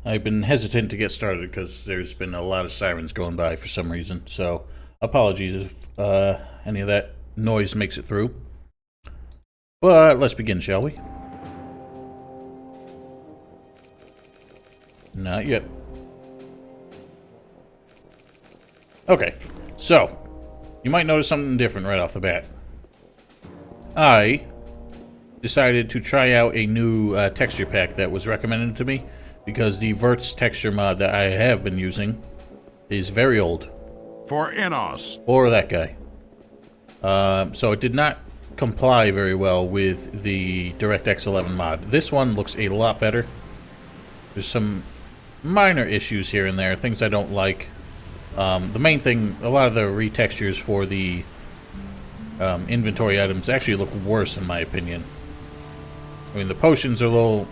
I've been hesitant to get started because there's been a lot of sirens going by for some reason. So, apologies if any of that noise makes it through. But let's begin, shall we? Not yet. Okay, so you might notice something different right off the bat. I decided to try out a new texture pack that was recommended to me because the Verts texture mod that I have been using is very old. For Innos. Or that guy. So it did not comply very well with the DirectX 11 mod. This one looks a lot better. There's some minor issues here and there, things I don't like. The main thing, a lot of the retextures for the inventory items actually look worse in my opinion. I mean, the potions are a little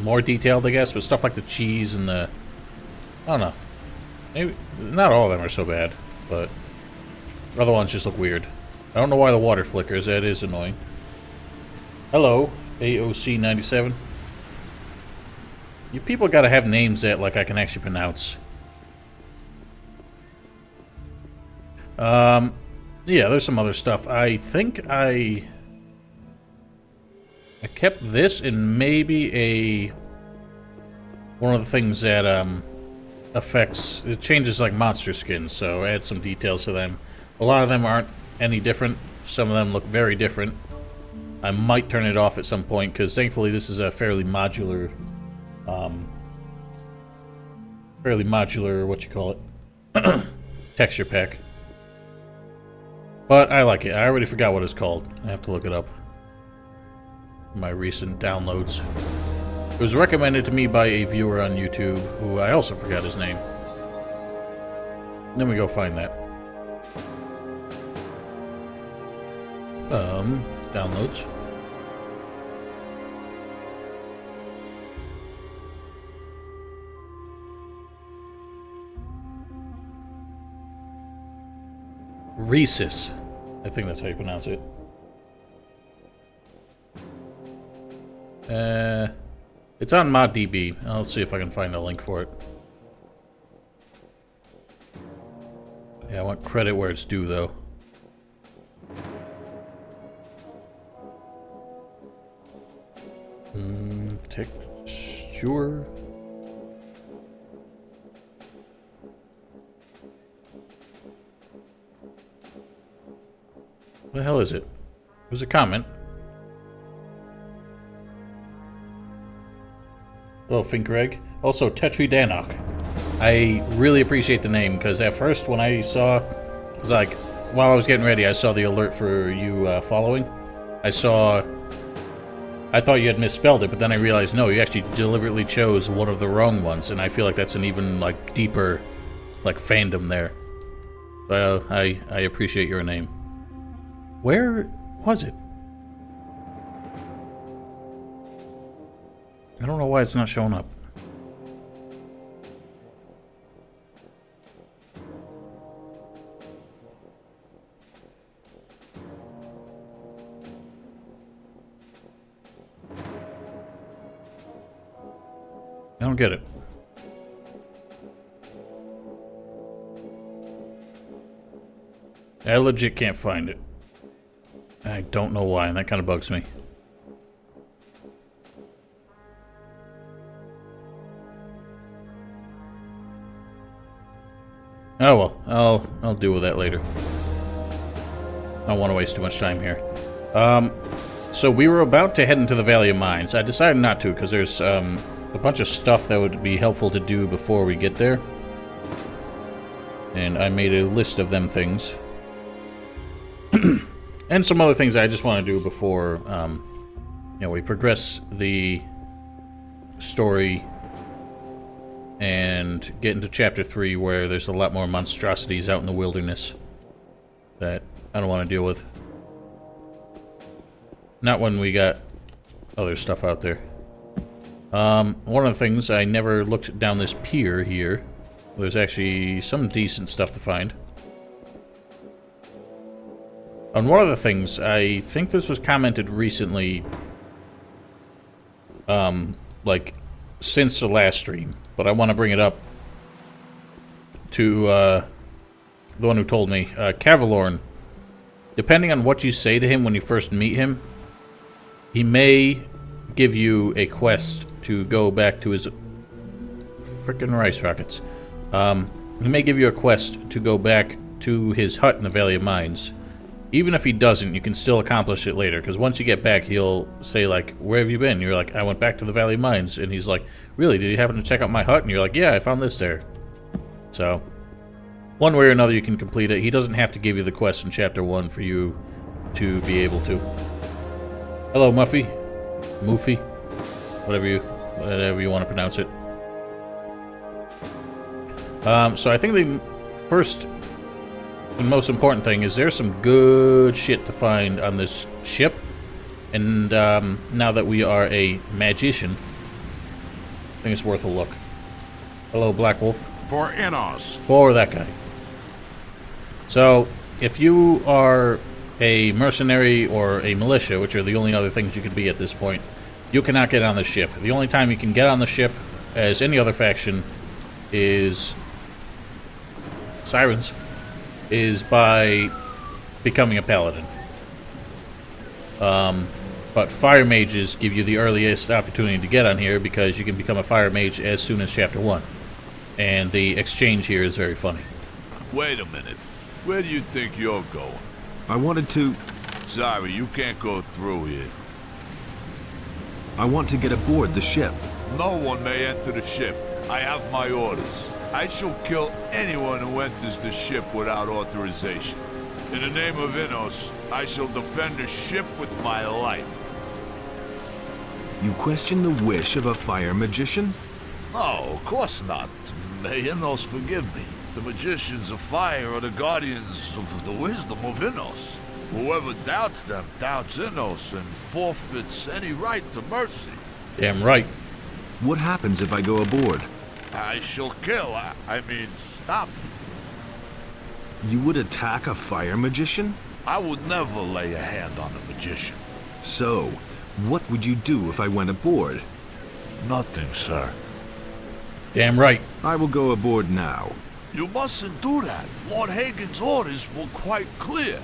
more detailed, I guess, but stuff like the cheese and the... I don't know. Maybe not all of them are so bad, but other ones just look weird. I don't know why the water flickers. That is annoying. Hello, AOC97. You people gotta have names that, like, I can actually pronounce. Yeah, there's some other stuff. I think I kept this and maybe one of the things that, affects... It changes, like, monster skins, so I add some details to them. A lot of them aren't any different. Some of them look very different. I might turn it off at some point, because thankfully this is a fairly modular, what you call it, texture pack. But I like it. I already forgot what it's called. I have to look it up. My recent downloads. It was recommended to me by a viewer on YouTube, who I also forgot his name. Let me go find that. Downloads. Rhesus. I think that's how you pronounce it. It's on ModDB. I'll see if I can find a link for it. Yeah, I want credit where it's due, though. Texture. What the hell is it? There's a comment. Hello, Finkreg. Also, Tetri Danok. I really appreciate the name, because at first when I saw... It was like, while I was getting ready, I saw the alert for you following. I thought you had misspelled it, but then I realized, no, you actually deliberately chose one of the wrong ones, and I feel like that's an even, like, deeper, like, fandom there. Well, I appreciate your name. Where was it? I don't know why it's not showing up. I don't get it. I legit can't find it. I don't know why, and that kind of bugs me. Oh well, I'll deal with that later. I don't want to waste too much time here. So we were about to head into the Valley of Mines. I decided not to, because there's a bunch of stuff that would be helpful to do before we get there. And I made a list of them things. And some other things I just want to do before, you know, we progress the story and get into Chapter 3, where there's a lot more monstrosities out in the wilderness that I don't want to deal with. Not when we got other stuff out there. One of the things, I never looked down this pier here. There's actually some decent stuff to find. On one of the things, I think this was commented recently, like, since the last stream, but I want to bring it up to the one who told me. Cavalorn, depending on what you say to him when you first meet him, he may give you a quest to go back to his frickin' rice rockets. He may give you a quest to go back to his hut in the Valley of Mines. Even if he doesn't, you can still accomplish it later, because once you get back, he'll say, like, where have you been? You're like, I went back to the Valley of Mines. And he's like, really? Did you happen to check out my hut? And you're like, yeah, I found this there. So, one way or another, you can complete it. He doesn't have to give you the quest in Chapter 1 for you to be able to. Hello, Muffy. Moofy. Whatever you want to pronounce it. So I think the first and most important thing is there's some good shit to find on this ship. And now that we are a magician, I think it's worth a look. Hello, Black Wolf. For Innos. For that guy. So, if you are a mercenary or a militia, which are the only other things you can be at this point, you cannot get on the ship. The only time you can get on the ship as any other faction is Sirens, is by becoming a Paladin. But Fire Mages give you the earliest opportunity to get on here because you can become a Fire Mage as soon as Chapter 1. And the exchange here is very funny. Wait a minute. Where do you think you're going? I wanted to... Sorry, you can't go through here. I want to get aboard the ship. No one may enter the ship. I have my orders. I shall kill anyone who enters the ship without authorization. In the name of Innos, I shall defend the ship with my life. You question the wish of a fire magician? No, of course not. May Innos forgive me. The magicians of fire are the guardians of the wisdom of Innos. Whoever doubts them doubts Innos and forfeits any right to mercy. Damn right. What happens if I go aboard? I shall kill, I mean, stop. You would attack a fire magician? I would never lay a hand on a magician. So, what would you do if I went aboard? Nothing, sir. Damn right. I will go aboard now. You mustn't do that. Lord Hagen's orders were quite clear.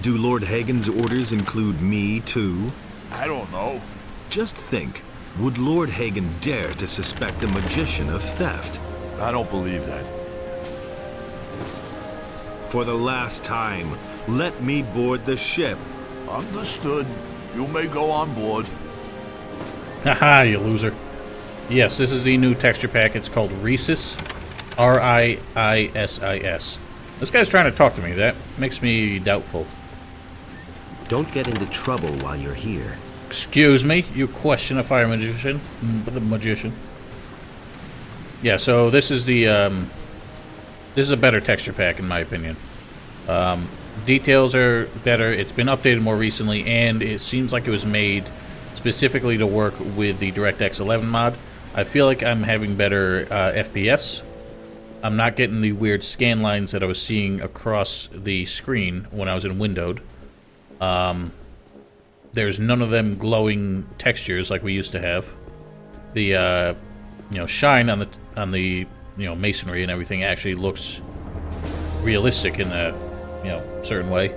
Do Lord Hagen's orders include me, too? I don't know. Just think, would Lord Hagen dare to suspect a magician of theft? I don't believe that. For the last time, let me board the ship. Understood. You may go on board. Haha, you loser. Yes, this is the new texture pack. It's called Risis. R-I-I-S-I-S. This guy's trying to talk to me. That makes me doubtful. Don't get into trouble while you're here. Excuse me, you question a fire magician? The magician. Yeah, so this is the, this is a better texture pack, in my opinion. Details are better, it's been updated more recently, and it seems like it was made specifically to work with the DirectX 11 mod. I feel like I'm having better FPS. I'm not getting the weird scan lines that I was seeing across the screen when I was in windowed. There's none of them glowing textures like we used to have. The you know, shine on the you know, masonry and everything actually looks realistic in a, you know, certain way.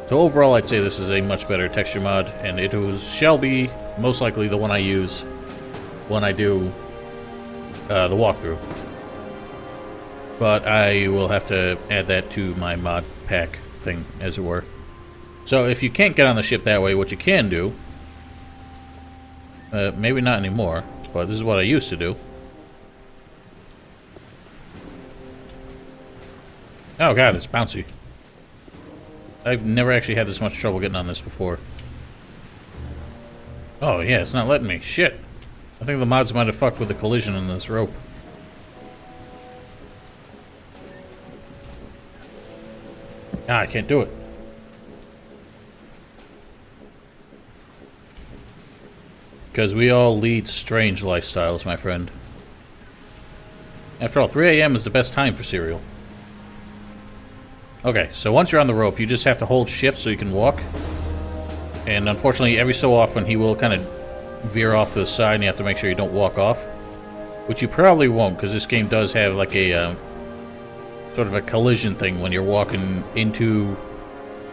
So overall, I'd say this is a much better texture mod, and it shall be most likely the one I use when I do the walkthrough. But I will have to add that to my mod pack thing, as it were. So if you can't get on the ship that way, what you can do, maybe not anymore, but this is what I used to do. Oh god, it's bouncy. I've never actually had this much trouble getting on this before. Oh yeah, it's not letting me. Shit. I think the mods might have fucked with the collision in this rope. Ah, I can't do it. Because we all lead strange lifestyles, my friend. After all, 3 a.m. is the best time for cereal. Okay, so once you're on the rope, you just have to hold shift so you can walk. And unfortunately, every so often, he will kind of veer off to the side and you have to make sure you don't walk off. Which you probably won't, because this game does have like a sort of a collision thing when you're walking into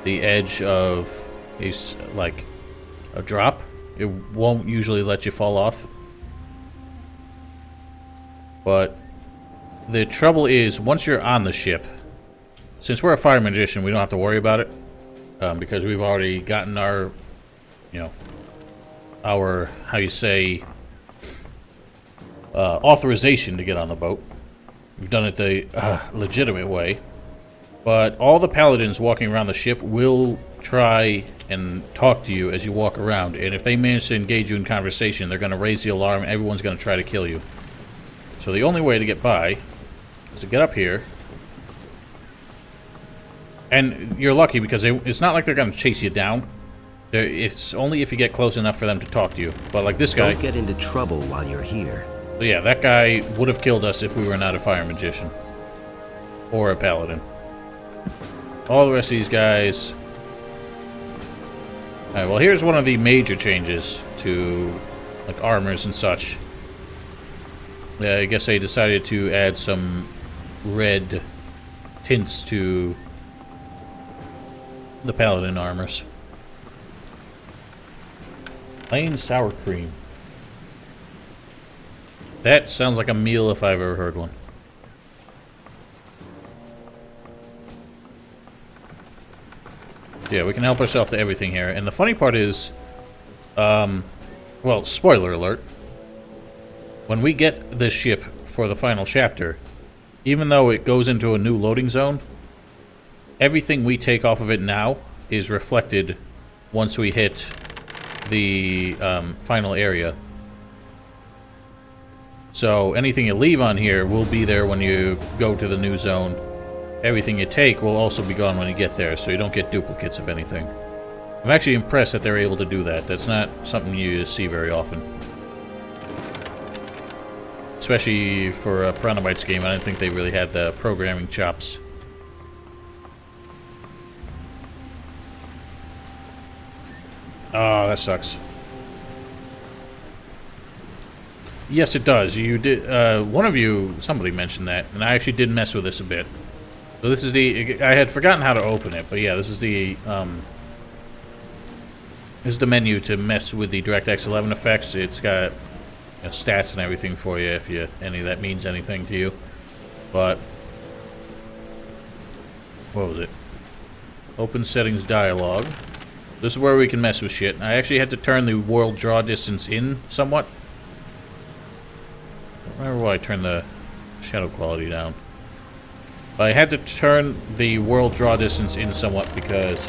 the edge of like a drop. It won't usually let you fall off. But the trouble is, once you're on the ship, since we're a fire magician, we don't have to worry about it. Because we've already gotten our, you know, our, how you say, authorization to get on the boat. We've done it the legitimate way. But all the paladins walking around the ship will try and talk to you as you walk around. And if they manage to engage you in conversation, they're going to raise the alarm. Everyone's going to try to kill you. So the only way to get by is to get up here. And you're lucky because it's not like they're going to chase you down. It's only if you get close enough for them to talk to you. But like this guy... Don't get into trouble while you're here. So yeah, that guy would have killed us if we were not a fire magician. Or a paladin. All the rest of these guys... Alright, well here's one of the major changes to like armors and such. Yeah, I guess they decided to add some red tints to the paladin armors. Plain sour cream. That sounds like a meal if I've ever heard one. Yeah, we can help ourselves to everything here. And the funny part is, well, spoiler alert. When we get this ship for the final chapter, even though it goes into a new loading zone, everything we take off of it now is reflected once we hit the final area. So anything you leave on here will be there when you go to the new zone. Everything you take will also be gone when you get there, so you don't get duplicates of anything. I'm actually impressed that they're able to do that. That's not something you see very often. Especially for a Piranha game, I didn't think they really had the programming chops. Oh, that sucks. Yes, it does. You did. One of you, somebody mentioned that, and I actually did mess with this a bit. So this is the. I had forgotten how to open it, but yeah, this is the. This is the menu to mess with the DirectX 11 effects. It's got stats and everything for you if any of that means anything to you. But what was it? Open settings dialog. This is where we can mess with shit. I actually had to turn the world draw distance in somewhat. I don't remember why I turned the shadow quality down. But I had to turn the world draw distance in somewhat because...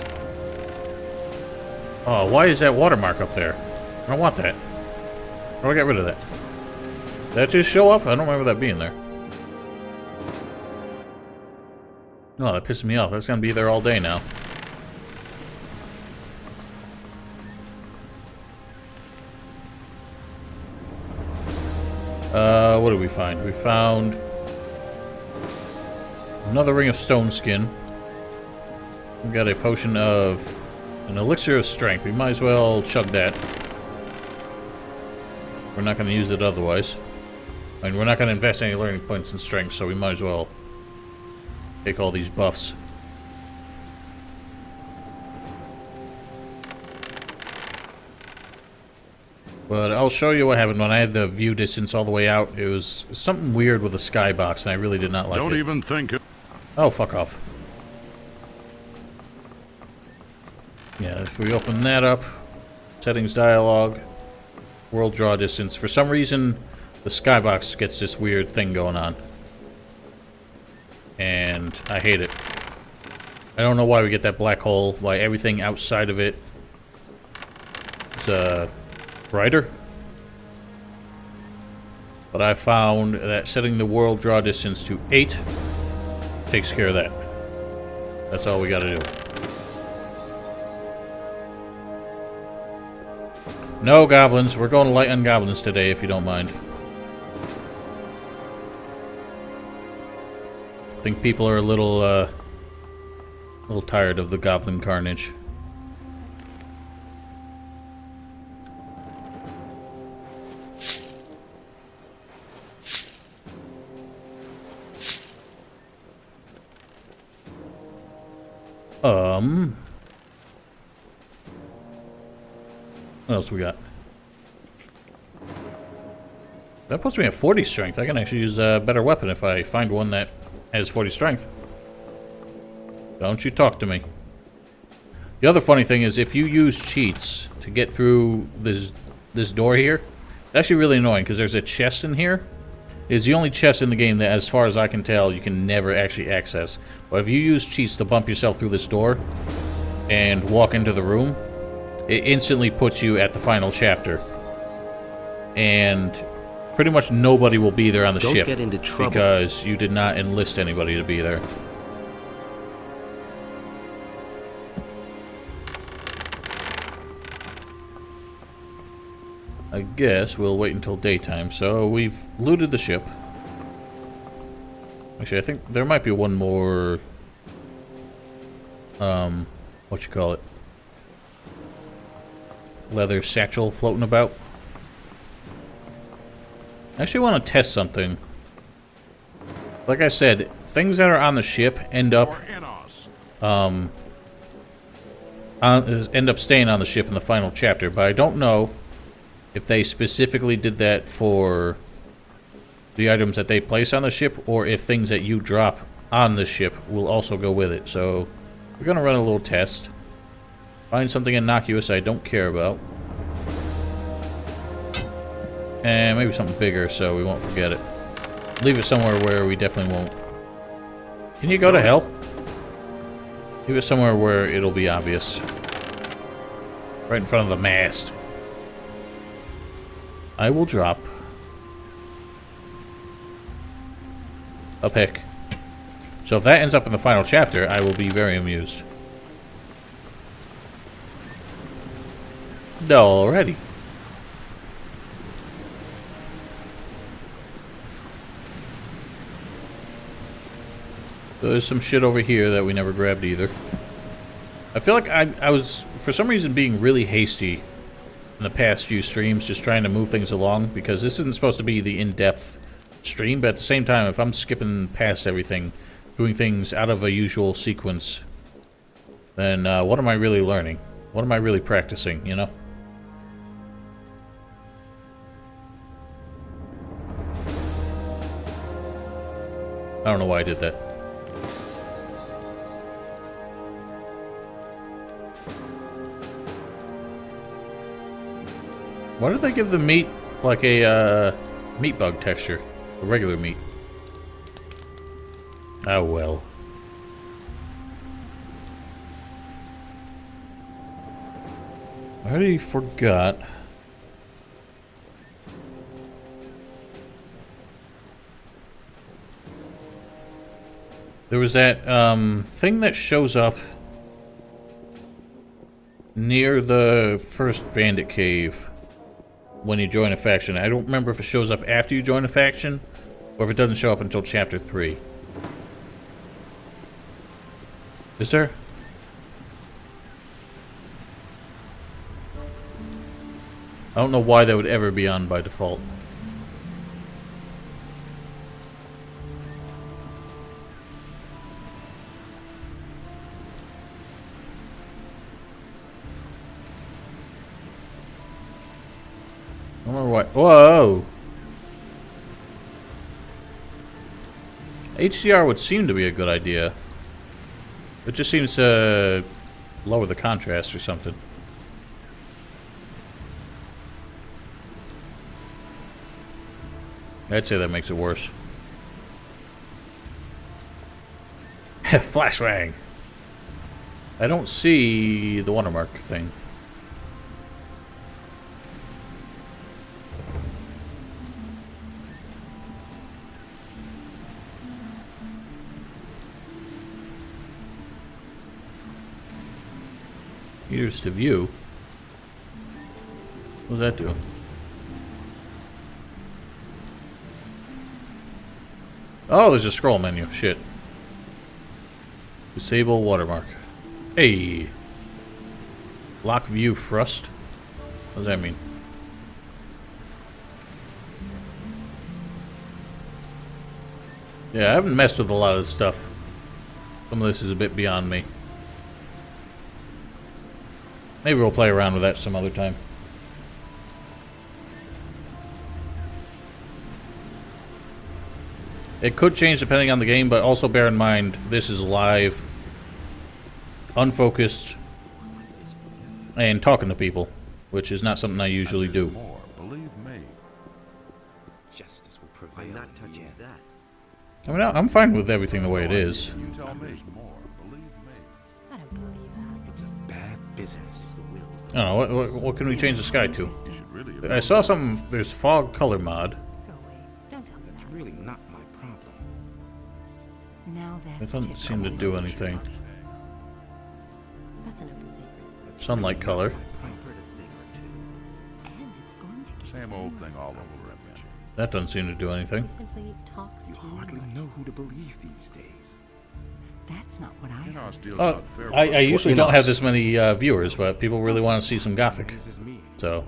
Oh, why is that watermark up there? I don't want that. How do I get rid of that? Did that just show up? I don't remember that being there. Oh, that pisses me off. That's gonna be there all day now. What did we find? We found another ring of stone skin. We got a potion of an elixir of strength. We might as well chug that. We're not going to use it otherwise. I mean, we're not going to invest any learning points in strength, so we might as well take all these buffs. But I'll show you what happened when I had the view distance all the way out. It was something weird with the skybox, and I really did not like it. Don't even think it. Oh, fuck off. Yeah, if we open that up, settings dialog, world draw distance. For some reason, the skybox gets this weird thing going on. And I hate it. I don't know why we get that black hole, why everything outside of it is, brighter. But I found that setting the world draw distance to 8 takes care of that. That's all we gotta do. No goblins. We're going light on goblins today, if you don't mind. I think people are a little tired of the goblin carnage. What else we got? That puts me at 40 strength. I can actually use a better weapon if I find one that has 40 strength. Don't you talk to me. The other funny thing is if you use cheats to get through this door here, it's actually really annoying because there's a chest in here. It's the only chest in the game that, as far as I can tell, you can never actually access. But if you use cheats to bump yourself through this door and walk into the room, it instantly puts you at the final chapter. And pretty much nobody will be there on the ship. Don't get into trouble. Because you did not enlist anybody to be there. I guess we'll wait until daytime. So we've looted the ship. Actually, I think there might be one more... what you call it? Leather satchel floating about. I actually want to test something. Like I said, things that are on the ship end up... end up staying on the ship in the final chapter, but I don't know if they specifically did that for the items that they place on the ship, or if things that you drop on the ship will also go with it. So we're going to run a little test. Find something innocuous I don't care about. And maybe something bigger so we won't forget it. Leave it somewhere where we definitely won't. Can you go to hell? Leave it somewhere where it'll be obvious. Right in front of the mast. I will drop a pick. So if that ends up in the final chapter, I will be very amused. Alrighty. There's some shit over here that we never grabbed either. I feel like I was, for some reason, being really hasty in the past few streams, just trying to move things along, because this isn't supposed to be the in-depth stream, but at the same time, if I'm skipping past everything, doing things out of a usual sequence, then what am I really learning? What am I really practicing, you know? I don't know why I did that. Why did they give the meat like a meat bug texture? The regular meat. Oh well. I already forgot. There was that thing that shows up near the first bandit cave when you join a faction. I don't remember if it shows up after you join a faction, or if it doesn't show up until Chapter 3. Is there? I don't know why that would ever be on by default. I don't remember why. Whoa! HDR would seem to be a good idea. It just seems to lower the contrast or something. I'd say that makes it worse. Flashbang! I don't see the watermark thing. Here's to view. What does that do? Oh, there's a scroll menu. Shit. Disable watermark. Hey. Lock view thrust. What does that mean? Yeah, I haven't messed with a lot of this stuff. Some of this is a bit beyond me. Maybe we'll play around with that some other time. It could change depending on the game, but also bear in mind this is live, unfocused, and talking to people, which is not something I usually do. More, believe me. Justice will prevail. I'm not touching that. I mean, I'm fine with everything the way it is. You tell me. More, believe me. I don't believe that. It's a bad business. I don't know, what can we change the sky to? You should really. I saw some, there's fog color mod. Go away. Don't tell me It's that. really not my problem. Now It that's doesn't seem to do anything. That's an open secret. Sunlight color. And it's going to keep Same old thing all over again. That doesn't seem to do anything. He simply talks You too hardly much. know who to believe these days. That's not what I heard. Enos deals Oh, out fair I work. usually don't have this many viewers, but people really want to see some Gothic. This is me. So,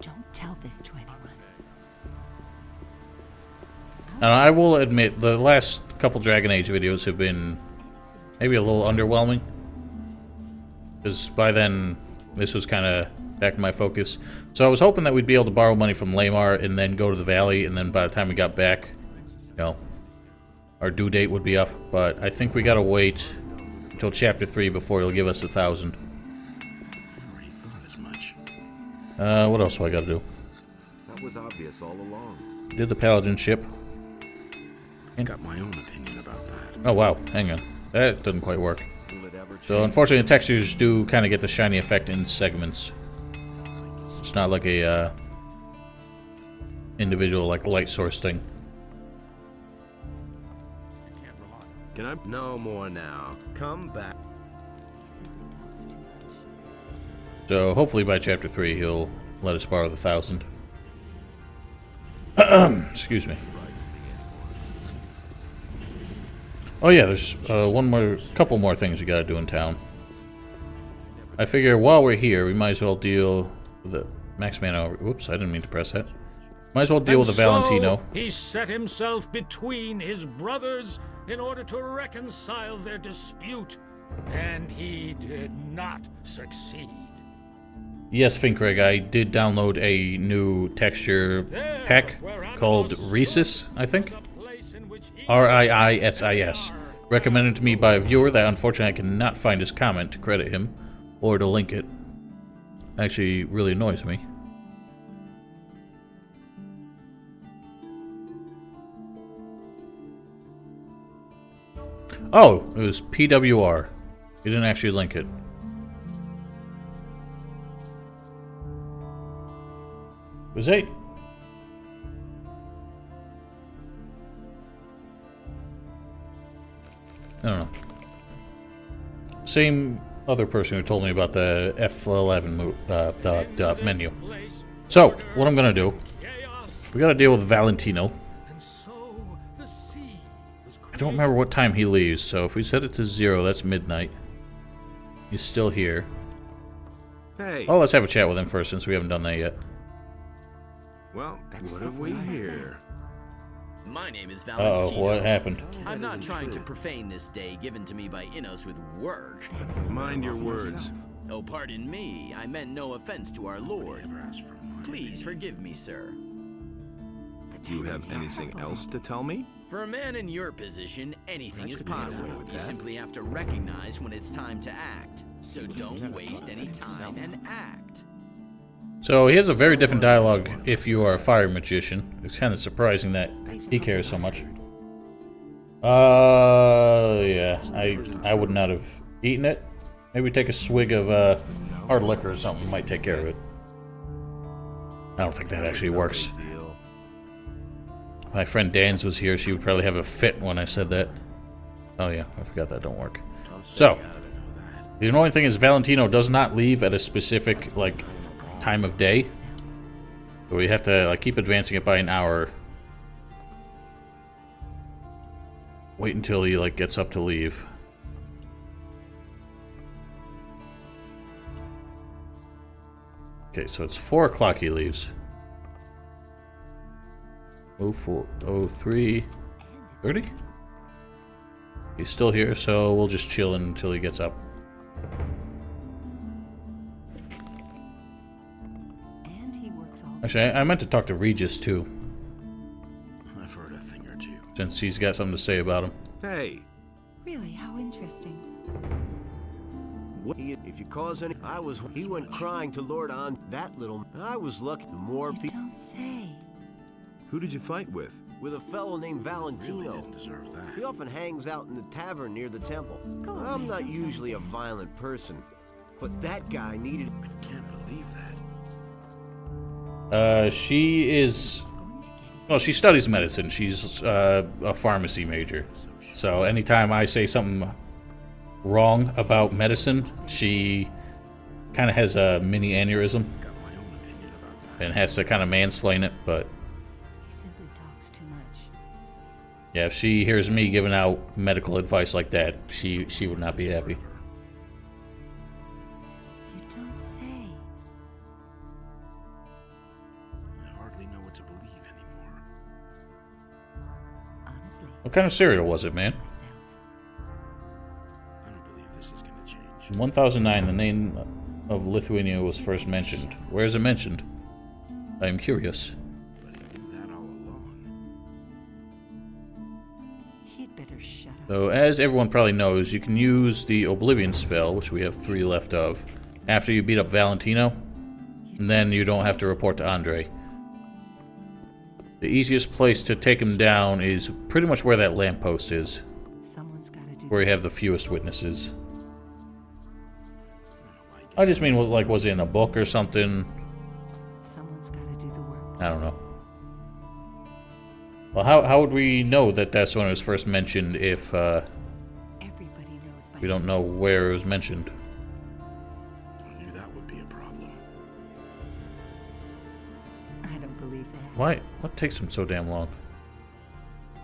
Don't tell this to anyone. and I will admit, the last couple Dragon Age videos have been maybe a little underwhelming. Because by then, this was kind of back in my focus. So I was hoping that we'd be able to borrow money from Lamar and then go to the valley, and then by the time we got back, you know, our due date would be up. But I think we gotta wait until Chapter 3 before he'll give us 1,000. I already thought as much. What else do I gotta do? That was obvious all along. Did the Paladin ship. Got my own opinion about that. Oh wow, hang on. That doesn't quite work. Will it ever change? So unfortunately the textures do kind of get the shiny effect in segments. It's not like a individual like light source thing. Can I? No more now. Come back. He simply talks too much. So hopefully by Chapter 3 he'll let us borrow the 1,000. Excuse me. Oh yeah, there's couple more things we gotta do in town. I figure while we're here, we might as well deal with the max mana. Whoops, I didn't mean to press that. Might as well deal with the Valentino. So he set himself between his brothers in order to reconcile their dispute, and he did not succeed. Yes, Finkreg, I did download a new texture There, pack where called animals Risis, I think. was a place in which RIISIS. Recommended to me by a viewer that unfortunately I cannot find his comment to credit him or to link it. Actually, really annoys me. Oh, it was PWR. He didn't actually link it. Was it? I don't know. Same other person who told me about the F11 menu. So, what I'm gonna do, we gotta deal with Valentino. And so the sea was I don't remember what time he leaves, so if we set it to 0, that's midnight. He's still here. Hey. Oh, let's have a chat with him first, since we haven't done that yet. Well, what have we here? My name is Uh-oh, Valentino. what happened? I'm not trying to profane this day given to me by Innos with work. Mind your words. Oh, pardon me. I meant no offense to our Lord. Please forgive me, sir. Do you have anything else to tell me? For a man in your position, anything is could be possible. alright with You that. simply have to recognize when it's time to act. So don't waste any time and act. So he has a very different dialogue if you are a fire magician. It's kind of surprising that he cares so much. Yeah, I would not have eaten it. Maybe take a swig of hard liquor or something might take care of it. I don't think that actually works. My friend Dan's was here. She would probably have a fit when I said that. Oh yeah, I forgot that don't work. So, the annoying thing is Valentino does not leave at a specific, like, time of day. So we have to, like, keep advancing it by an hour. Wait until he, like, gets up to leave. Okay, so it's 4 o'clock he leaves. 04, 03, 30? He's still here, so we'll just chill until he gets up. Actually, I meant to talk to Regis too, I've heard a thing or two. since he's got something to say about him. Hey, Really, how interesting. What, if you cause any... He went crying to Lord on that little... I was lucky. The more You people... don't say. who did you fight with? With a fellow named Really Valentino. didn't deserve that. He often hangs out in the tavern near the temple. Go I'm away, not don't tell usually me a that. violent person, but that guy needed... I can't believe that. She is... It's going to get even. Well, she studies medicine. She's a pharmacy major. So anytime I say something wrong about medicine, she kind of has a mini aneurysm Got my own opinion about that. and has to kind of mansplain it. But He simply talks too much. yeah, if she hears me giving out medical advice like that, she would not be happy. You don't say. I hardly know what to believe anymore. Honestly. What kind of cereal was it, man? Myself. I don't believe this is gonna change. In 1009, the name of Lithuania was first mentioned. Where is it mentioned? I am curious. But he knew that all along. He'd better shut up. So, as everyone probably knows, you can use the Oblivion spell, which we have 3 left of, after you beat up Valentino, and then you don't have to report to Andre. The easiest place to take him down is pretty much where that lamppost is, Someone's got to do where you have the fewest witnesses. I don't know why he I gets just mean, was it in a book or something? Someone's got to do the work. I don't know. Well, how would we know that that's when it was first mentioned if Everybody knows by we don't know where it was mentioned? I knew that would be a problem. I don't believe that. Why? What takes him so damn long? I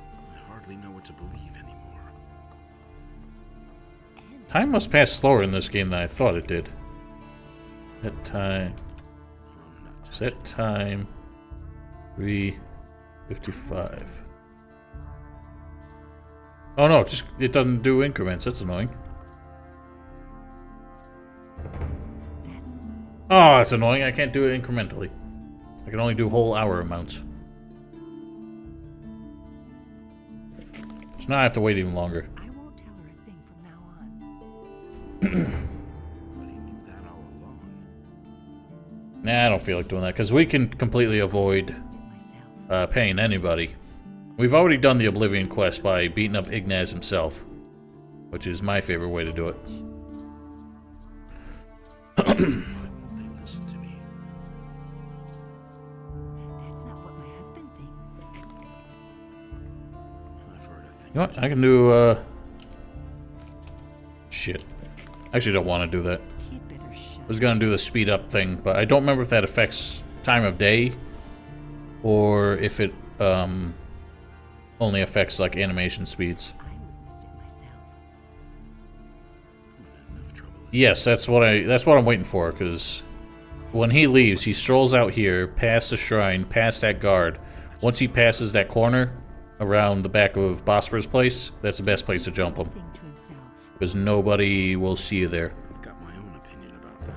hardly know what to believe anymore. And Time must pass slower in this game than I thought it did. Set time. I'm not touching. Set time. 3:55. Oh no, it doesn't do increments. That's annoying. Oh, that's annoying. I can't do it incrementally. I can only do whole hour amounts. So now I have to wait even longer. I won't tell her a thing from now on. But he knew that all along. Nah, I don't feel like doing that, because we can completely avoid Just it myself. paying anybody. We've already done the Oblivion quest by beating up Ignaz himself, which is my favorite way to do it. Why won't they listen to me? That's not what my husband thinks. I've heard a thing. You know what? I can do, shit. I actually don't want to do that. He'd better shut I was going to do the speed up thing, but I don't remember if that affects time of day or if it, only affects, like, animation speeds. I witnessed it myself. I'm in enough trouble. Yes, that's what I'm waiting for, because when he leaves, he strolls out here, past the shrine, past that guard. Once he passes that corner around the back of Bosphorus place, that's the best place to jump him, Thing to himself. because nobody will see you there. I've got my own opinion about that.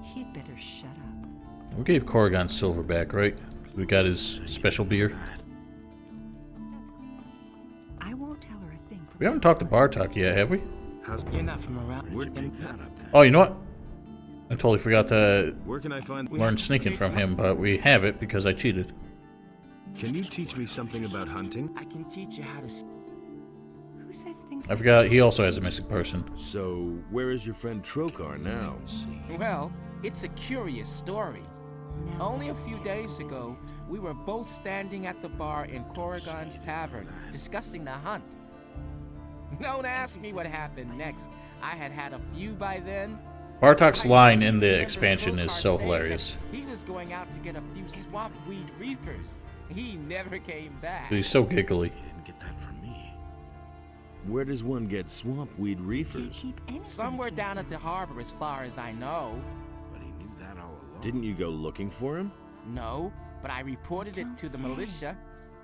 He'd better shut up. We gave Corrigan silver back, right? We got his special beer. I won't tell her a thing from We haven't talked to Bartok yet, have we? You're not Where did you pick that up then? Oh, you know what? I totally forgot to Where can I find... learn sneaking from him, but we have it because I cheated. Can you teach me something about hunting? I can teach you how to. Who says things I forgot he also has a missing person. So, where is your friend Trokar now? Well, it's a curious story. now? Only a few days ago, we were both standing at the bar in Corrigan's Tavern, discussing the hunt. Don't ask me what happened next. I had had a few by then. Bartok's I line in remember the expansion is Trokar so saying hilarious. that he was going out to get a few swamp weed reapers. He never came back. He's so giggly. You didn't get that from me. Where does one get swamp weed He'd reefers? keep anything Somewhere to down at the himself. harbor, as far as I know. But he knew that all along. Didn't you go looking for him? No, but I reported it to the Don't say. militia.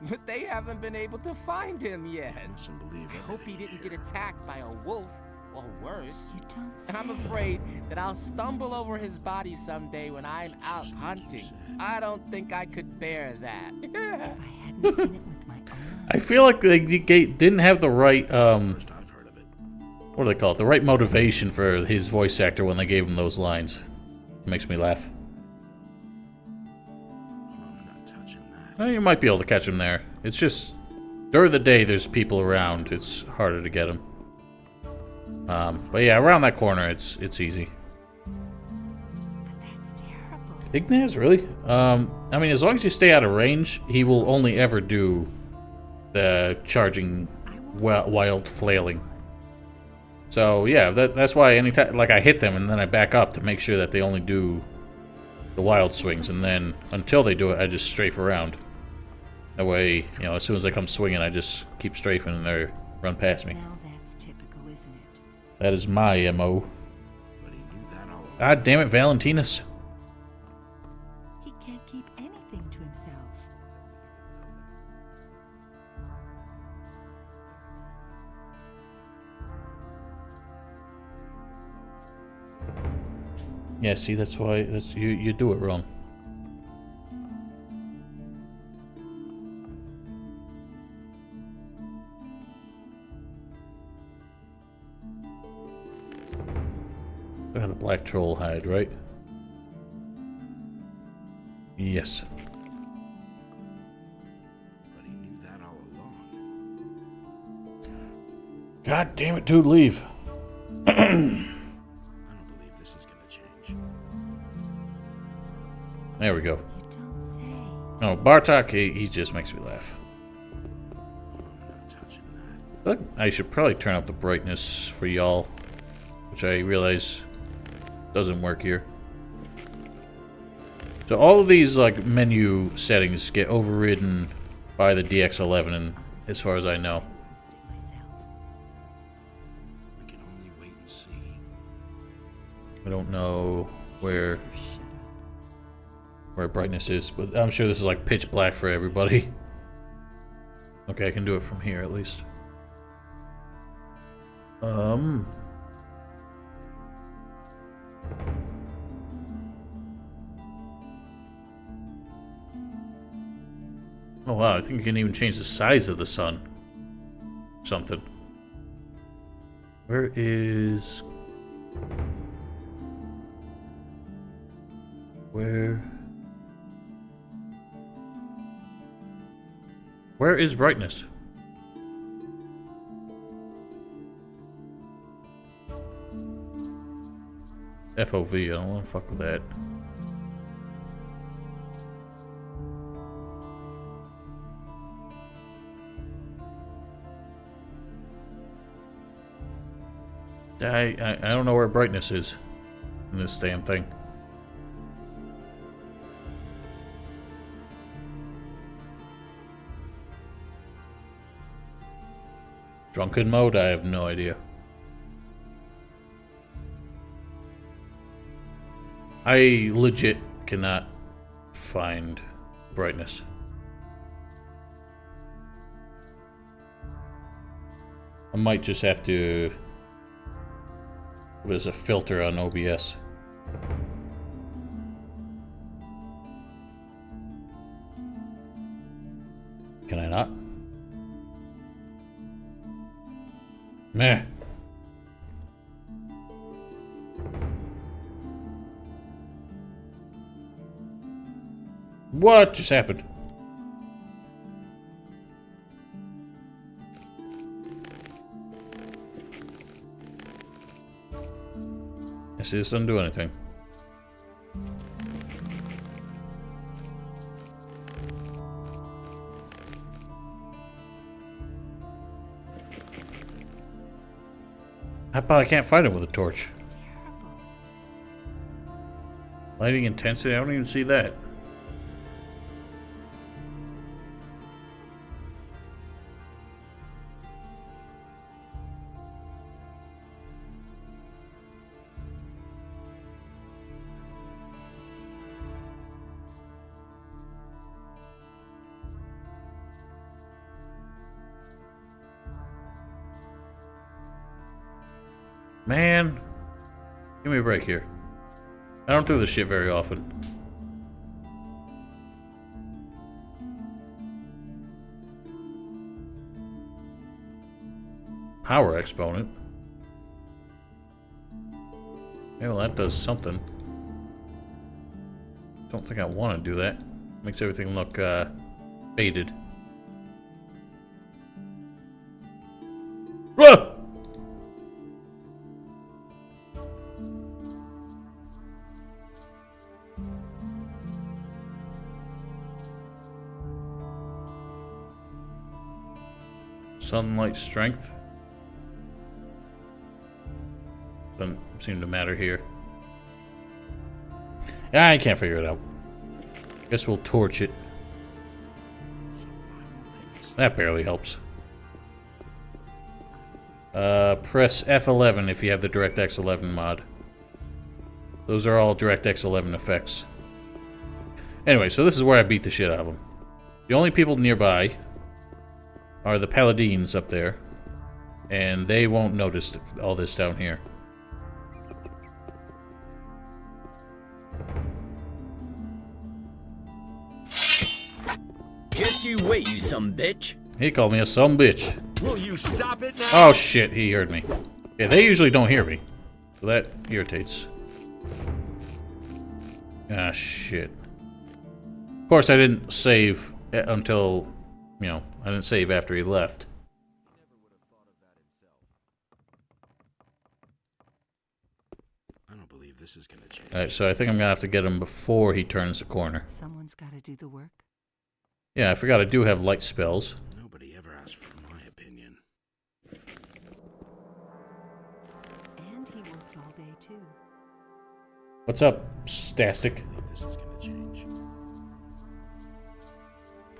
But they haven't been able to find him yet. I mustn't believe I hope he everything didn't here. get attacked by a wolf. or worse. You don't say. And I'm afraid that I'll stumble over his body someday when I'm out hunting. I don't think I could bear that. If I hadn't seen it with my own I feel like they didn't have the right, First I've heard of it. what do they call it? The right motivation for his voice actor when they gave him those lines. It makes me laugh. I'm not touching that. Well, you might be able to catch him there. It's just, during the day there's people around. It's harder to get him. But yeah, around that corner, it's easy. But that's terrible. Ignaz, really? I mean, as long as you stay out of range, he will only ever do the charging wild flailing. So yeah, that's why anytime, like, I hit them and then I back up to make sure that they only do the wild swings, and then until they do it, I just strafe around. That way, you know, as soon as they come swinging, I just keep strafing and they run past me. Now that's typical, isn't it? That is my MO. But he knew that all along. God damn it, Valentinus. He can't keep anything to himself. Yeah, see, that's why you do it wrong. Look at the black troll hide, right? Yes. But he knew that all along. God damn it, dude, leave. I don't believe this is gonna change. There we go. You don't say. No, Bartok, he just makes me laugh. I'm not touching that. Look, I should probably turn up the brightness for y'all, which I realize doesn't work here. So all of these, like, menu settings get overridden by the DX11, and as far as I know. We can only wait and see. I don't know where brightness is, but I'm sure this is like pitch black for everybody. Okay, I can do it from here at least. Oh wow, I think you can even change the size of the sun. Something. Where is... Where is brightness? FOV, I don't want to fuck with that. I don't know where brightness is in this damn thing. Drunken mode? I have no idea. I legit cannot find brightness. I might just have to... There's a filter on OBS. Can I not? Meh. What just happened? I see this doesn't do anything. How about I can't find it with a torch? It's terrible. Lighting intensity? I don't even see that. Man. Give me a break here. I don't do this shit very often. Power exponent. Yeah, well, that does something. Don't think I want to do that. Makes everything look faded. Ah! Sunlight strength. Doesn't seem to matter here. I can't figure it out. Guess we'll torch it. That barely helps. Press F11 if you have the DirectX 11 mod. Those are all DirectX 11 effects. Anyway, so this is where I beat the shit out of them. The only people nearby are the Paladins up there. And they won't notice all this down here. Just you wait, you some bitch. He called me a some bitch. Will you stop it now? Oh shit, he heard me. Yeah, they usually don't hear me. So that irritates. Ah, shit. Of course, I didn't save until, you know, I didn't save after he left. I don't believe this is gonna change. Alright, so I think I'm gonna have to get him before he turns the corner. Someone's got to do the work. Yeah, I forgot I do have light spells. Nobody ever asked for my opinion. And he works all day, too. What's up, Stastic? I believe this is gonna change.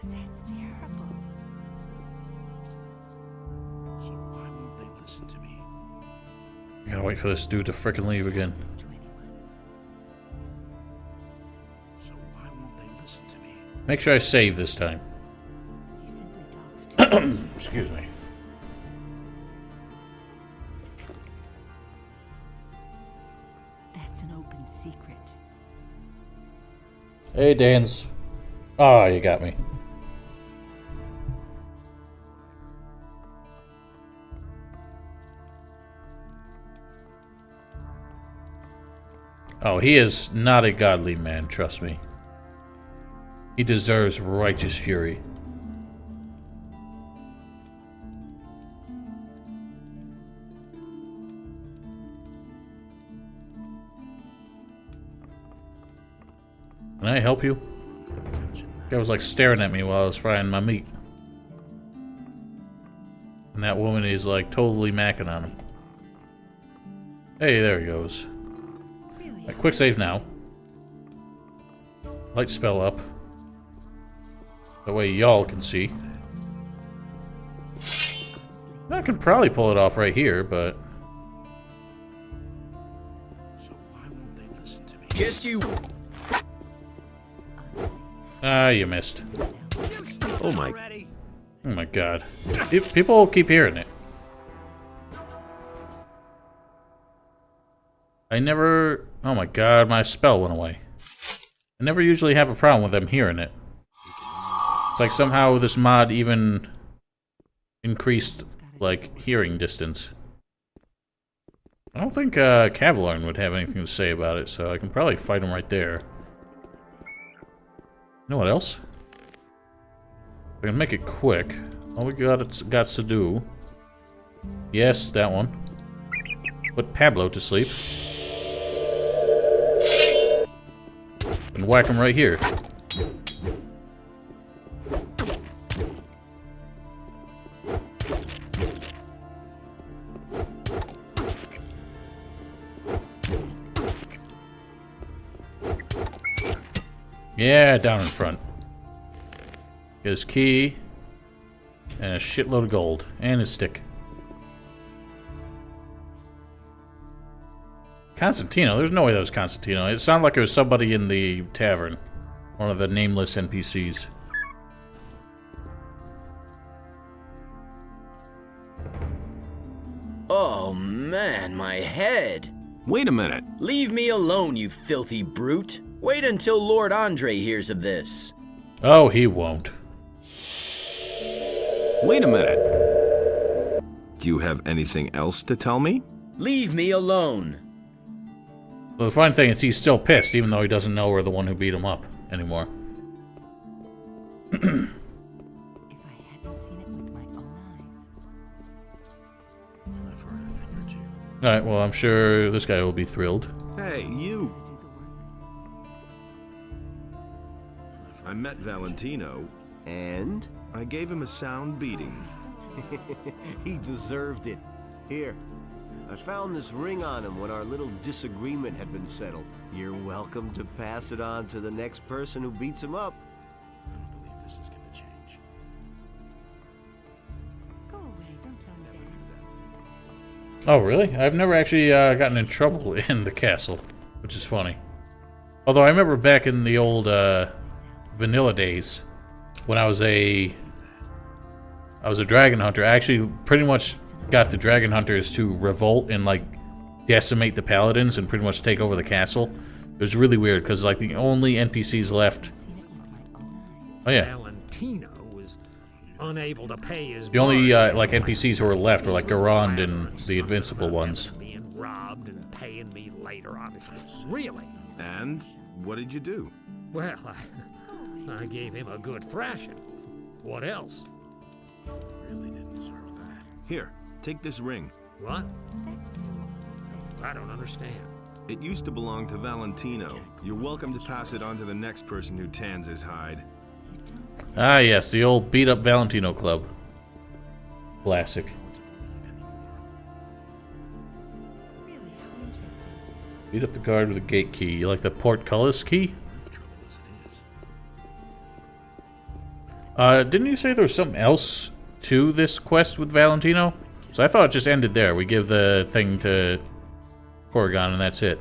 But that's terrible. So why won't they listen to me? I gotta wait for this dude to frickin' leave again. This to anyone. So why won't they listen to me? Make sure I save this time. He simply talks to Excuse me. That's an open secret. Hey, Dans. Oh, you got me. Oh, he is not a godly man, trust me. He deserves righteous fury. Can I help you? No touching that. Guy was like staring at me while I was frying my meat. And that woman is like totally macking on him. Hey, there he goes. Really? Right, quick save now. Light spell up. That way y'all can see. I can probably pull it off right here, but... So why won't they listen to me? Just you. Ah, you missed. Oh my. Oh my god. People keep hearing it. I never... Oh my god, my spell went away. I never usually have a problem with them hearing it. It's like somehow this mod even increased, like, hearing distance. I don't think Kavalarn would have anything to say about it, so I can probably fight him right there. You know what else? I can make it quick. All we got to do... Yes, that one. Put Pablo to sleep. And whack him right here. Yeah, down in front. Get his key. And a shitload of gold. And his stick. Constantino? There's no way that was Constantino. It sounded like it was somebody in the tavern. One of the nameless NPCs. Oh man, my head. Wait a minute. Leave me alone, you filthy brute. Wait until Lord Andre hears of this. Oh, he won't. Wait a minute. Do you have anything else to tell me? Leave me alone. Well, the fun thing is he's still pissed, even though he doesn't know we're the one who beat him up anymore. If I hadn't seen it with my own eyes. I've heard a thing or two. Alright, well, I'm sure this guy will be thrilled. Hey, you. Do the work. I met Valentino. And? I gave him a sound beating. He deserved it. Here, I found this ring on him when our little disagreement had been settled. You're welcome to pass it on to the next person who beats him up. I don't believe this is gonna change. Go away, don't tell me that. Oh, really? I've never actually gotten in trouble in the castle, which is funny. Although I remember back in the old vanilla days, when I was a dragon hunter, I actually pretty much got the dragon hunters to revolt and like decimate the paladins and pretty much take over the castle. It was really weird because like the only NPCs left. Seen it with my own eyes. Oh yeah, Valentino was unable to pay his the only bartender like NPCs who were left were like Garand and and the invincible ones. being robbed and paying me later, obviously. Really? And what did you do? Well, I gave him a good thrashing. What else? Really didn't deserve that. Here, take this ring. What? That's what you said. I don't understand. It used to belong to Valentino. You're welcome to pass it on to the next person who tans his hide. You don't say. Ah yes, the old beat up Valentino club. Classic. No one to believe anymore. Really, how interesting. Beat up the guard with a gate key. You like the portcullis key? Enough trouble as it is. Didn't you say there was something else to this quest with Valentino? So I thought it just ended there. We give the thing to Corrigan and that's it.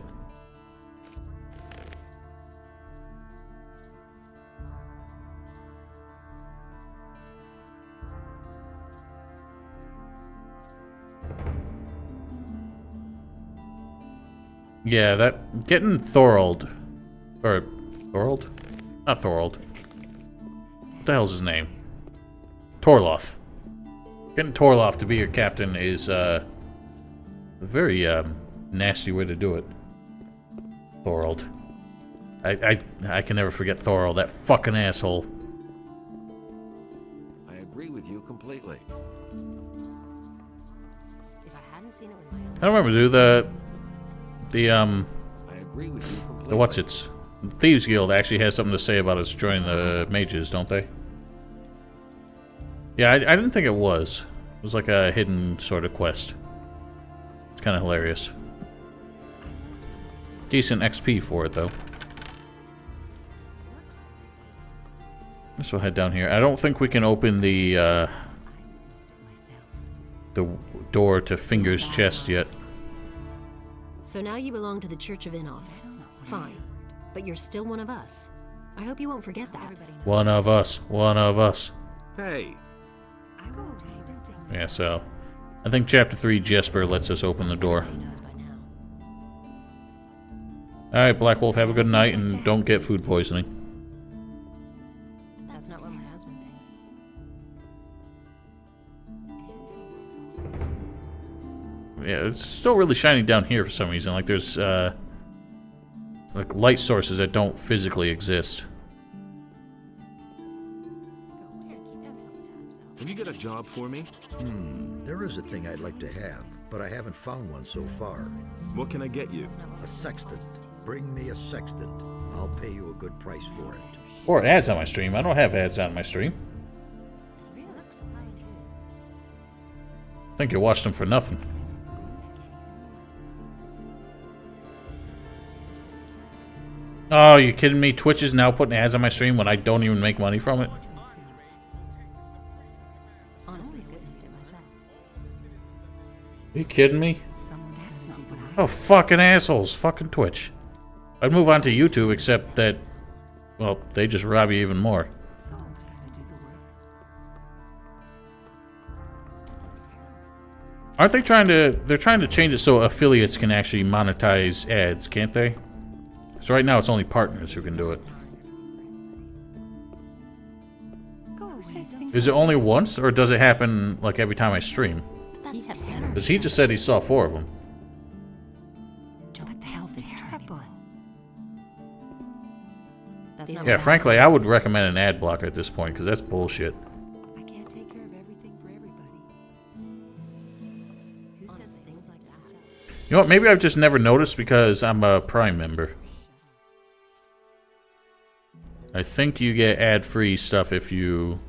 Yeah, that getting Thorold, or Thorold? Not Thorold. What the hell's his name? Torloff. Getting Torloff to be your captain is a very nasty way to do it. Thorold. I can never forget Thorold, that fucking asshole. I agree with you completely. If I hadn't seen it with my own I don't remember, dude. I agree with you completely. The what's-its. The Thieves Guild actually has something to say about us joining the mages, don't they? Yeah, I didn't think it was. It was like a hidden sort of quest. It's kind of hilarious. Decent XP for it, though. works. So head down here. I don't think we can open the Myself. door to Finger's chest yet. So now you belong to the Church of Innos. Fine. But you're still one of us. I hope you won't forget that. Everybody knows. One of us. One of us. Hey, Go away, don't take me. Yeah, so I think Chapter 3 Jesper lets us open the door. Everybody knows by now. Alright, Black Wolf, have a good night and don't get food poisoning. That's not what my husband thinks. Yeah, it's still really shiny down here for some reason. Like there's like light sources that don't physically exist. have you got a job for me? There is a thing I'd like to have, but I haven't found one so far. What can I get you? A sextant. Bring me a sextant. I'll pay you a good price for it. Or ads on my stream. I don't have ads on my stream. You really look so interesting. I think you watched them for nothing. It's going to get even worse. Oh, you kidding me? Twitch is now putting ads on my stream when I don't even make money from it? Honestly, I witnessed it myself. Are you kidding me? Someone's going to do what I Oh, fucking assholes. Fucking Twitch. I'd move on to YouTube, except that, well, they just rob you even more. Someone's got to do the work. Aren't they trying to... They're trying to change it so affiliates can actually monetize ads, can't they? So right now it's only partners who can do it. Is it only once, or does it happen, like, every time I stream? That's terrible. Because he just said he saw 4 of them. Don't tell this terrible. That's not Yeah, what frankly, happens. I would recommend an ad blocker at this point, because that's bullshit. I can't take care of everything for everybody. Who says things like that? You know what, maybe I've just never noticed because I'm a Prime member. I think you get ad-free stuff if you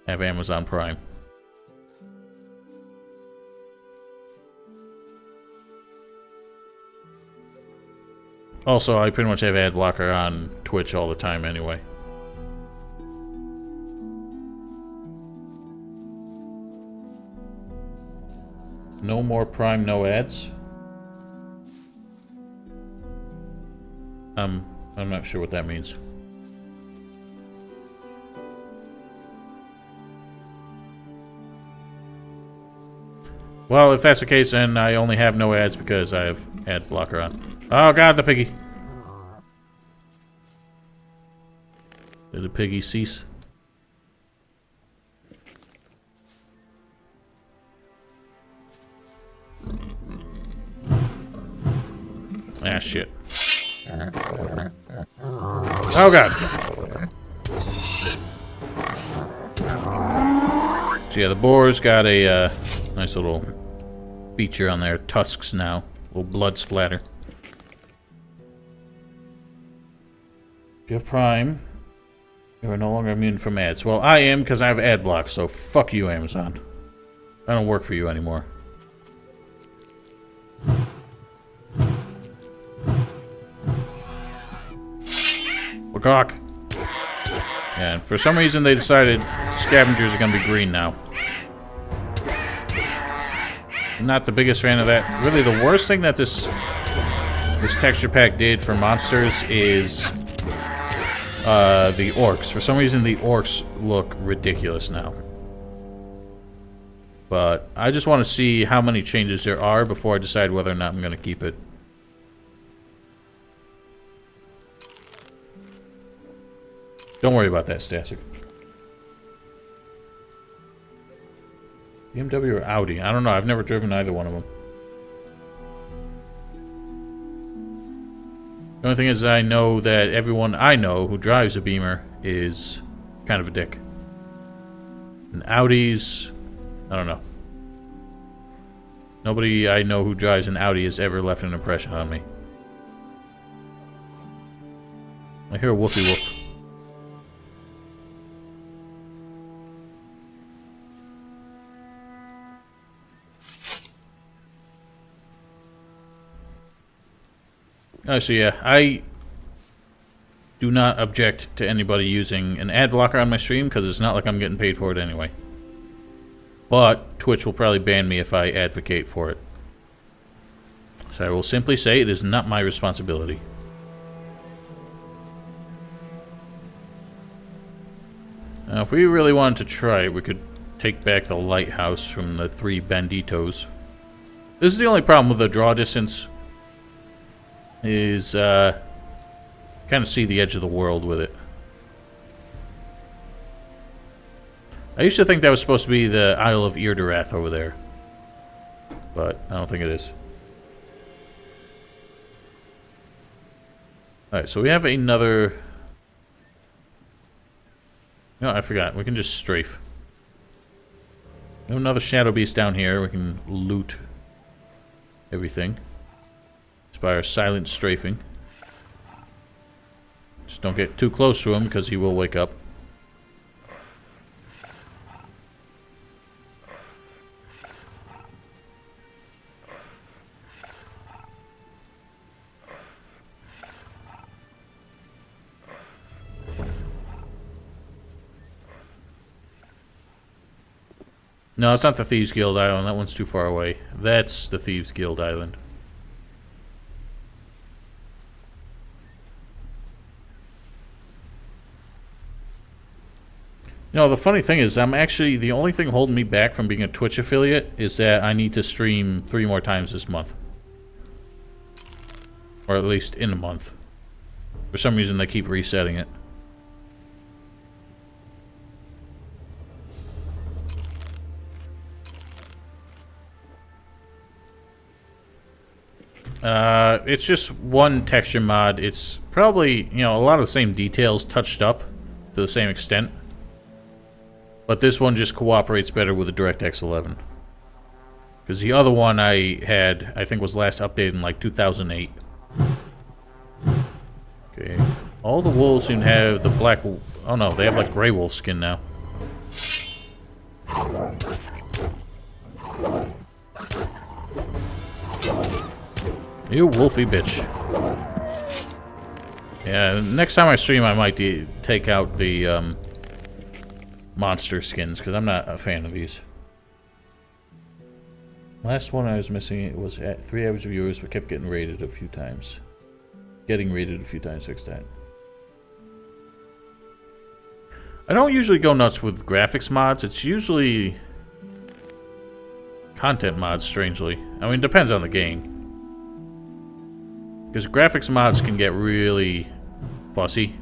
have Amazon Prime. Also, I pretty much have ad blocker on Twitch all the time anyway. No more Prime, no ads? I'm not sure what that means. Well, if that's the case, then I only have no ads because I have ad blocker on. Oh god, the piggy! Did the piggy cease? Ah, shit. Oh god! So yeah, the boar's got a nice little feature on their tusks now. A little blood splatter. If you have Prime, you are no longer immune from ads. Well, I am because I have ad block, so fuck you, Amazon. I don't work for you anymore. Cock. And for some reason they decided scavengers are going to be green now. I'm not the biggest fan of that. Really, the worst thing that this texture pack did for monsters is the orcs. For some reason, the orcs look ridiculous now. But I just want to see how many changes there are before I decide whether or not I'm going to keep it. Don't worry about that, Stasik. BMW or Audi? I don't know. I've never driven either one of them. The only thing is I know that everyone I know who drives a Beamer is kind of a dick. And Audis, I don't know. Nobody I know who drives an Audi has ever left an impression on me. I hear a woofy woof. Oh, so yeah, I do not object to anybody using an ad blocker on my stream because it's not like I'm getting paid for it anyway. But Twitch will probably ban me if I advocate for it. So I will simply say it is not my responsibility. Now, if we really wanted to try it, we could take back the lighthouse from the 3 banditos. This is the only problem with the draw distance. Is kind of see the edge of the world with it. I used to think that was supposed to be the Isle of Eardarath over there, but I don't think it is. Alright, so we have another... No, I forgot. We can just strafe. We have another Shadow Beast down here. We can loot everything. By our silent strafing. Just don't get too close to him because he will wake up. No, it's not the Thieves Guild Island. That one's too far away. That's the Thieves Guild Island. You know, the funny thing is, I'm actually, the only thing holding me back from being a Twitch affiliate is that I need to stream 3 more times this month. Or at least in a month. For some reason, they keep resetting it. It's just one texture mod. It's probably, you know, a lot of the same details touched up to the same extent. But this one just cooperates better with the DirectX 11. Because the other one I had, I think, was last updated in like 2008. Okay. All the wolves seem to have the black... Oh no, they have like gray wolf skin now. You wolfy bitch. Yeah, next time I stream I might take out the monster skins, because I'm not a fan of these. Last one I was missing, it was at 3 average viewers, but kept getting rated a few times. Getting rated a few times next time. I don't usually go nuts with graphics mods. It's usually content mods, strangely. I mean, it depends on the game. Because graphics mods can get really fussy.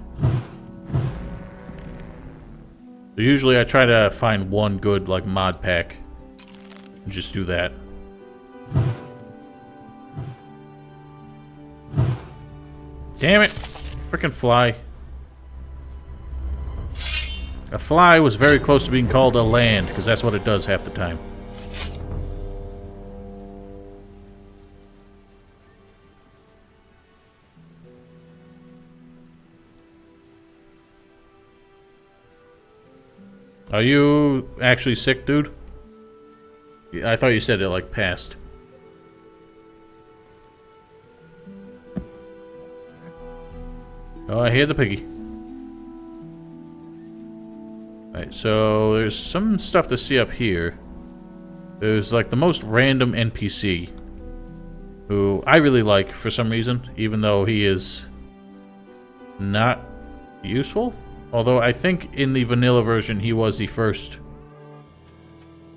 So usually I try to find one good, like, mod pack. And just do that. Damn it! Frickin' fly. A fly was very close to being called a land, because that's what it does half the time. Are you actually sick, dude? I thought you said it, like, passed. Oh, I hear the piggy. Alright, so there's some stuff to see up here. There's, like, the most random NPC, who I really like for some reason, even though he is not useful. Although I think in the vanilla version he was the first...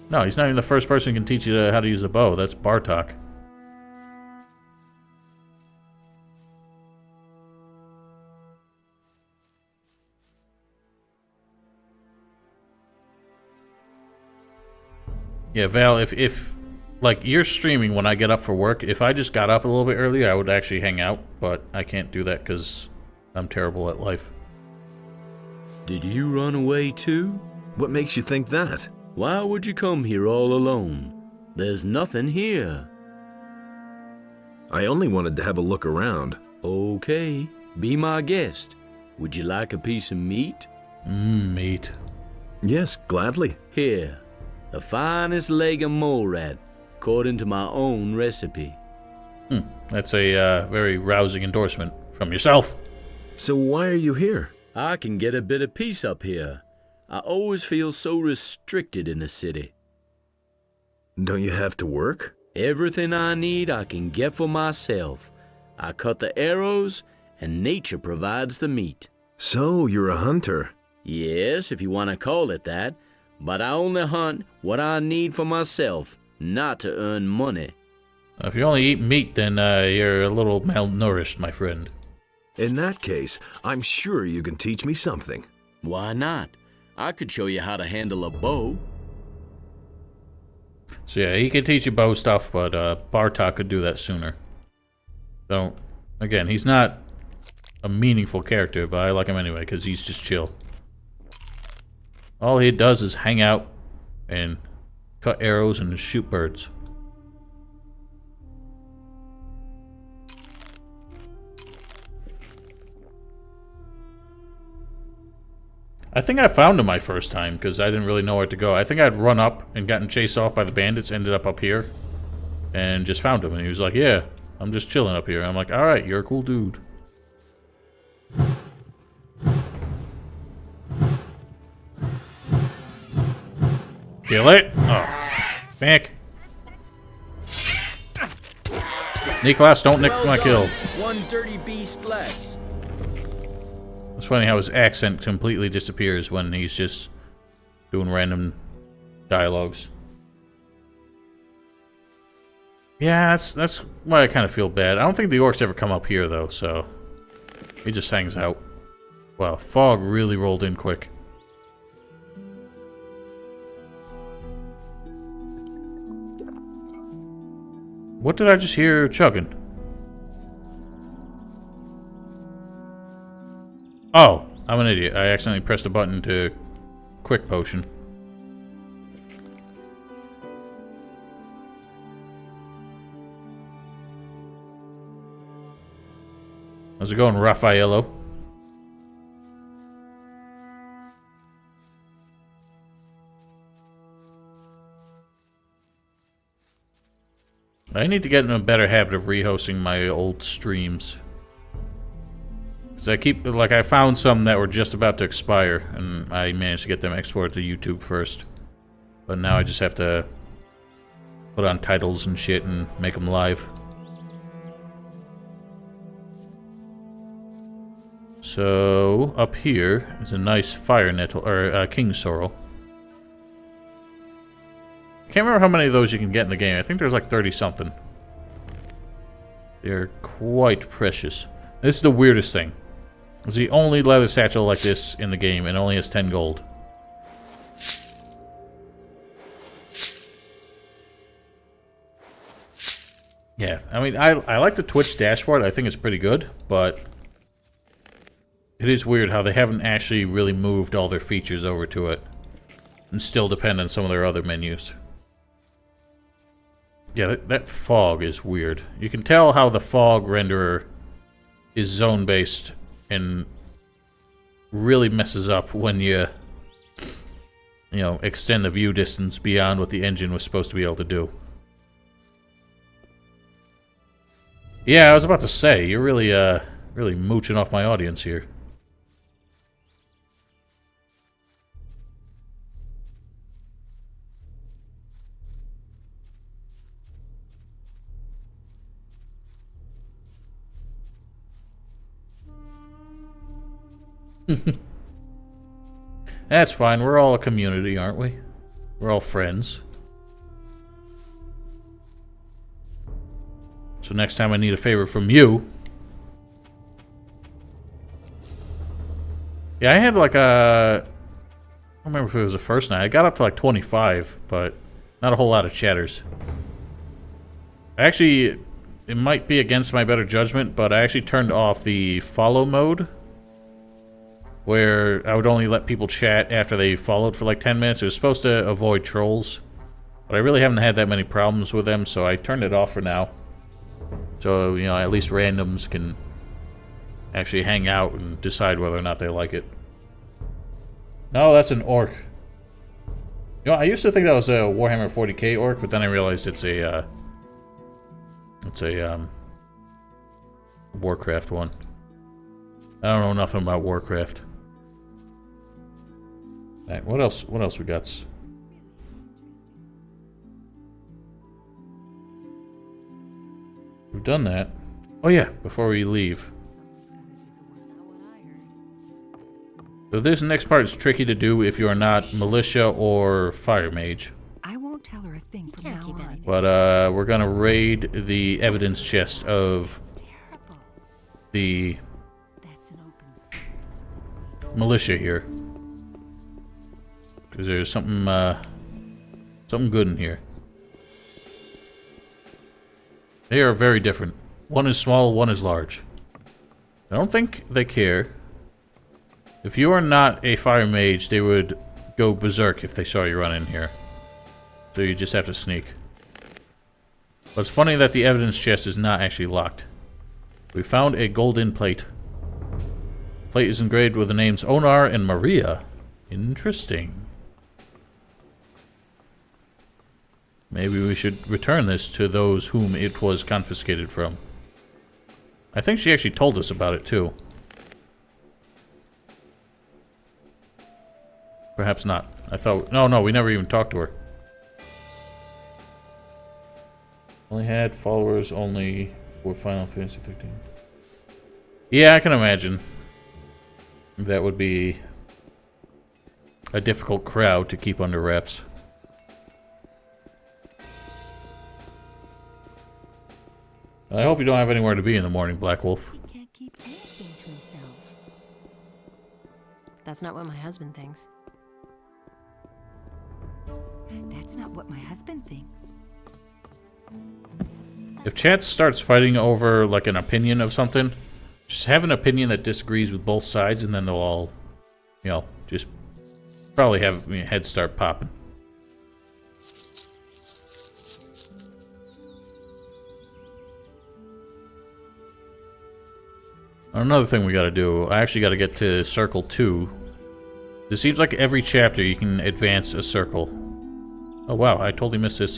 No, he's not even the first person who can teach you how to use a bow. That's Bartok. Yeah, Val, if like, you're streaming when I get up for work, if I just got up a little bit earlier, I would actually hang out, but I can't do that because I'm terrible at life. Did you run away too? What makes you think that? Why would you come here all alone? There's nothing here. I only wanted to have a look around. Okay, be my guest. Would you like a piece of meat? Meat. Yes, gladly. Here, the finest leg of mole rat, according to my own recipe. That's a very rousing endorsement from yourself. So why are you here? I can get a bit of peace up here. I always feel so restricted in the city. Don't you have to work? Everything I need I can get for myself. I cut the arrows, and nature provides the meat. So you're a hunter? Yes, if you want to call it that. But I only hunt what I need for myself, not to earn money. If you only eat meat, then you're a little malnourished, my friend. In that case, I'm sure you can teach me something. Why not? I could show you how to handle a bow. So yeah, he could teach you bow stuff, but Bartok could do that sooner. So, again, he's not a meaningful character, but I like him anyway, because he's just chill. All he does is hang out and cut arrows and shoot birds. I think I found him my first time, because I didn't really know where to go. I think I'd run up and gotten chased off by the bandits, ended up here, and just found him. And he was like, yeah, I'm just chilling up here. I'm like, alright, you're a cool dude. Kill it? Oh. Back. Nicholas, don't nick my kill. One dirty beast less. It's funny how his accent completely disappears when he's just doing random dialogues. Yeah, that's why I kind of feel bad. I don't think the orcs ever come up here, though, so... He just hangs out. Wow, fog really rolled in quick. What did I just hear chugging? Oh, I'm an idiot. I accidentally pressed a button to quick potion. How's it going, Raffaello? I need to get in a better habit of rehosting my old streams. Because I found some that were just about to expire, and I managed to get them exported to YouTube first. But now I just have to put on titles and shit and make them live. So, up here is a nice fire nettle, or king sorrel. I can't remember how many of those you can get in the game. I think there's like 30-something. They're quite precious. This is the weirdest thing. It's the only leather satchel like this in the game, and only has 10 gold. Yeah, I mean, I like the Twitch dashboard. I think it's pretty good, but... It is weird how they haven't actually really moved all their features over to it. And still depend on some of their other menus. Yeah, that fog is weird. You can tell how the fog renderer is zone-based and really messes up when you know, extend the view distance beyond what the engine was supposed to be able to do. Yeah, I was about to say, you're really, really mooching off my audience here. That's fine. We're all a community, aren't we? We're all friends. So next time I need a favor from you... Yeah, I had like a... I don't remember if it was the first night. I got up to like 25, but not a whole lot of chatters. Actually, it might be against my better judgment, but I actually turned off the follow mode, where I would only let people chat after they followed for like 10 minutes. It was supposed to avoid trolls, but I really haven't had that many problems with them, so I turned it off for now. So, you know, at least randoms can actually hang out and decide whether or not they like it. No, that's an orc. You know, I used to think that was a Warhammer 40k orc, but then I realized it's a Warcraft one. I don't know nothing about Warcraft. Alright, what else we got? We've done that. Oh yeah, before we leave. So this next part is tricky to do if you are not militia or fire mage. I won't tell her a thing from now on. But we're gonna raid the evidence chest of the militia here. Because there's something good in here. They are very different. One is small, one is large. I don't think they care. If you are not a fire mage, they would go berserk if they saw you run in here. So you just have to sneak. But it's funny that the evidence chest is not actually locked. We found a golden plate. Plate is engraved with the names Onar and Maria. Interesting. Maybe we should return this to those whom it was confiscated from. I think she actually told us about it too. Perhaps not. I thought... No, we never even talked to her. Only had followers only for Final Fantasy 13. Yeah, I can imagine. That would be a difficult crowd to keep under wraps. I hope you don't have anywhere to be in the morning, Black Wolf. He can't keep anything to himself. That's not what my husband thinks. That's not what my husband thinks. If chat starts fighting over, like, an opinion of something, just have an opinion that disagrees with both sides, and then they'll all, you know, just probably have heads start popping. Another thing we gotta do, I actually gotta get to Circle 2. It seems like every chapter you can advance a circle. Oh wow, I totally missed this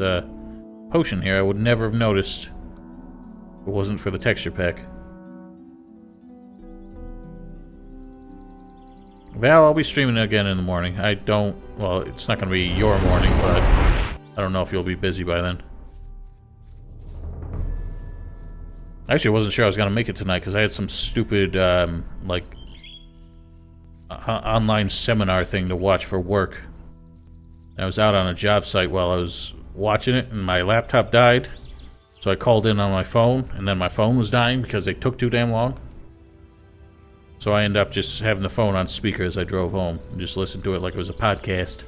potion here. I would never have noticed if it wasn't for the texture pack. Val, I'll be streaming again in the morning. I don't... Well, it's not gonna be your morning, but I don't know if you'll be busy by then. Actually, I wasn't sure I was gonna make it tonight because I had some stupid, like, online seminar thing to watch for work. I was out on a job site while I was watching it, and my laptop died. So I called in on my phone, and then my phone was dying because they took too damn long. So I ended up just having the phone on speaker as I drove home and just listened to it like it was a podcast.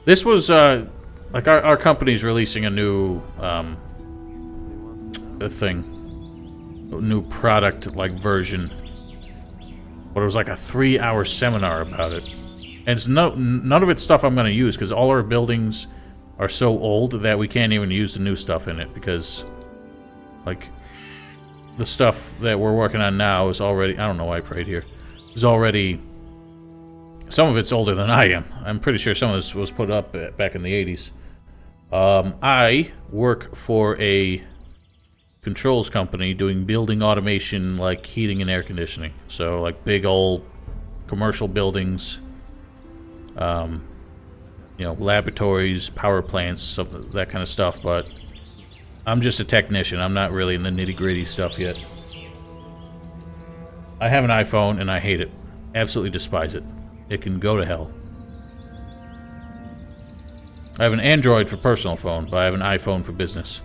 This was, like, our company's releasing a new, a new product, like, version. But it was like a 3-hour seminar about it. And it's none of it's stuff I'm going to use, because all our buildings are so old that we can't even use the new stuff in it, because, like, the stuff that we're working on now is already... I don't know why I prayed here. Is already... Some of it's older than I am. I'm pretty sure some of this was put up back in the 80s. I work for a controls company doing building automation, like heating and air conditioning. So, like, big old commercial buildings, you know, laboratories, power plants, that kind of stuff. But I'm just a technician. I'm not really in the nitty-gritty stuff yet. I have an iPhone, and I hate it. Absolutely despise it. It can go to hell. I have an Android for personal phone, but I have an iPhone for business.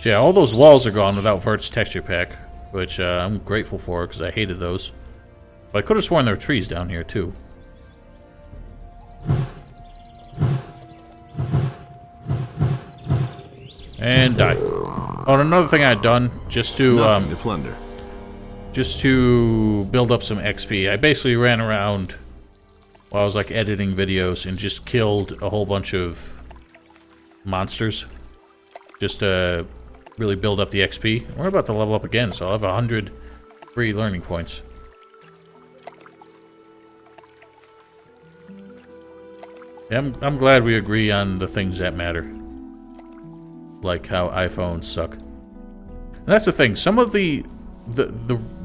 So yeah, all those walls are gone without Vert's texture pack, which I'm grateful for, because I hated those. But I could have sworn there were trees down here, too. And die. Oh, and another thing I had done, just to plunder. Just to build up some XP. I basically ran around while I was, like, editing videos and just killed a whole bunch of monsters. Just to really build up the XP. We're about to level up again, so I'll have 100 free learning points. Yeah, I'm glad we agree on the things that matter. Like how iPhones suck. And that's the thing. Some of the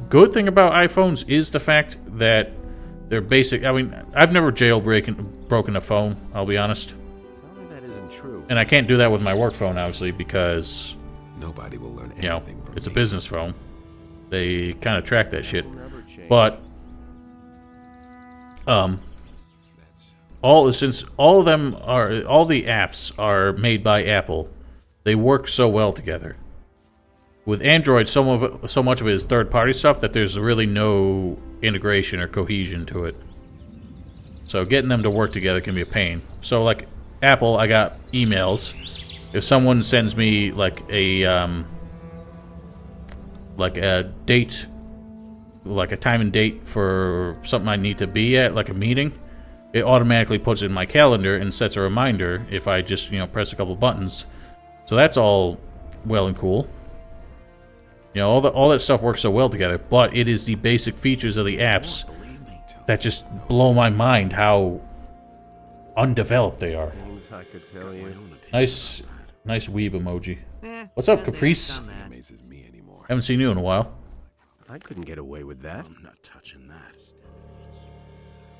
good thing about iPhones is the fact that they're basic. I mean, I've never broken a phone, I'll be honest. That isn't true. And I can't do that with my work phone, obviously, because nobody will learn anything. You know, it's a business phone. They kind of track that shit. But since all the apps are made by Apple, they work so well together. With Android, so much of it is third-party stuff that there's really no integration or cohesion to it. So getting them to work together can be a pain. So, like, Apple, I got emails. If someone sends me, like, a date, like a time and date for something I need to be at, like a meeting, it automatically puts it in my calendar and sets a reminder if I just, you know, press a couple buttons. So that's all well and cool. You know, all that stuff works so well together, but it is the basic features of the apps that just blow my mind how undeveloped they are. I could tell you. Nice weeb emoji. What's up, Caprice? Haven't seen you in a while. I couldn't get away with that. I'm not touching that.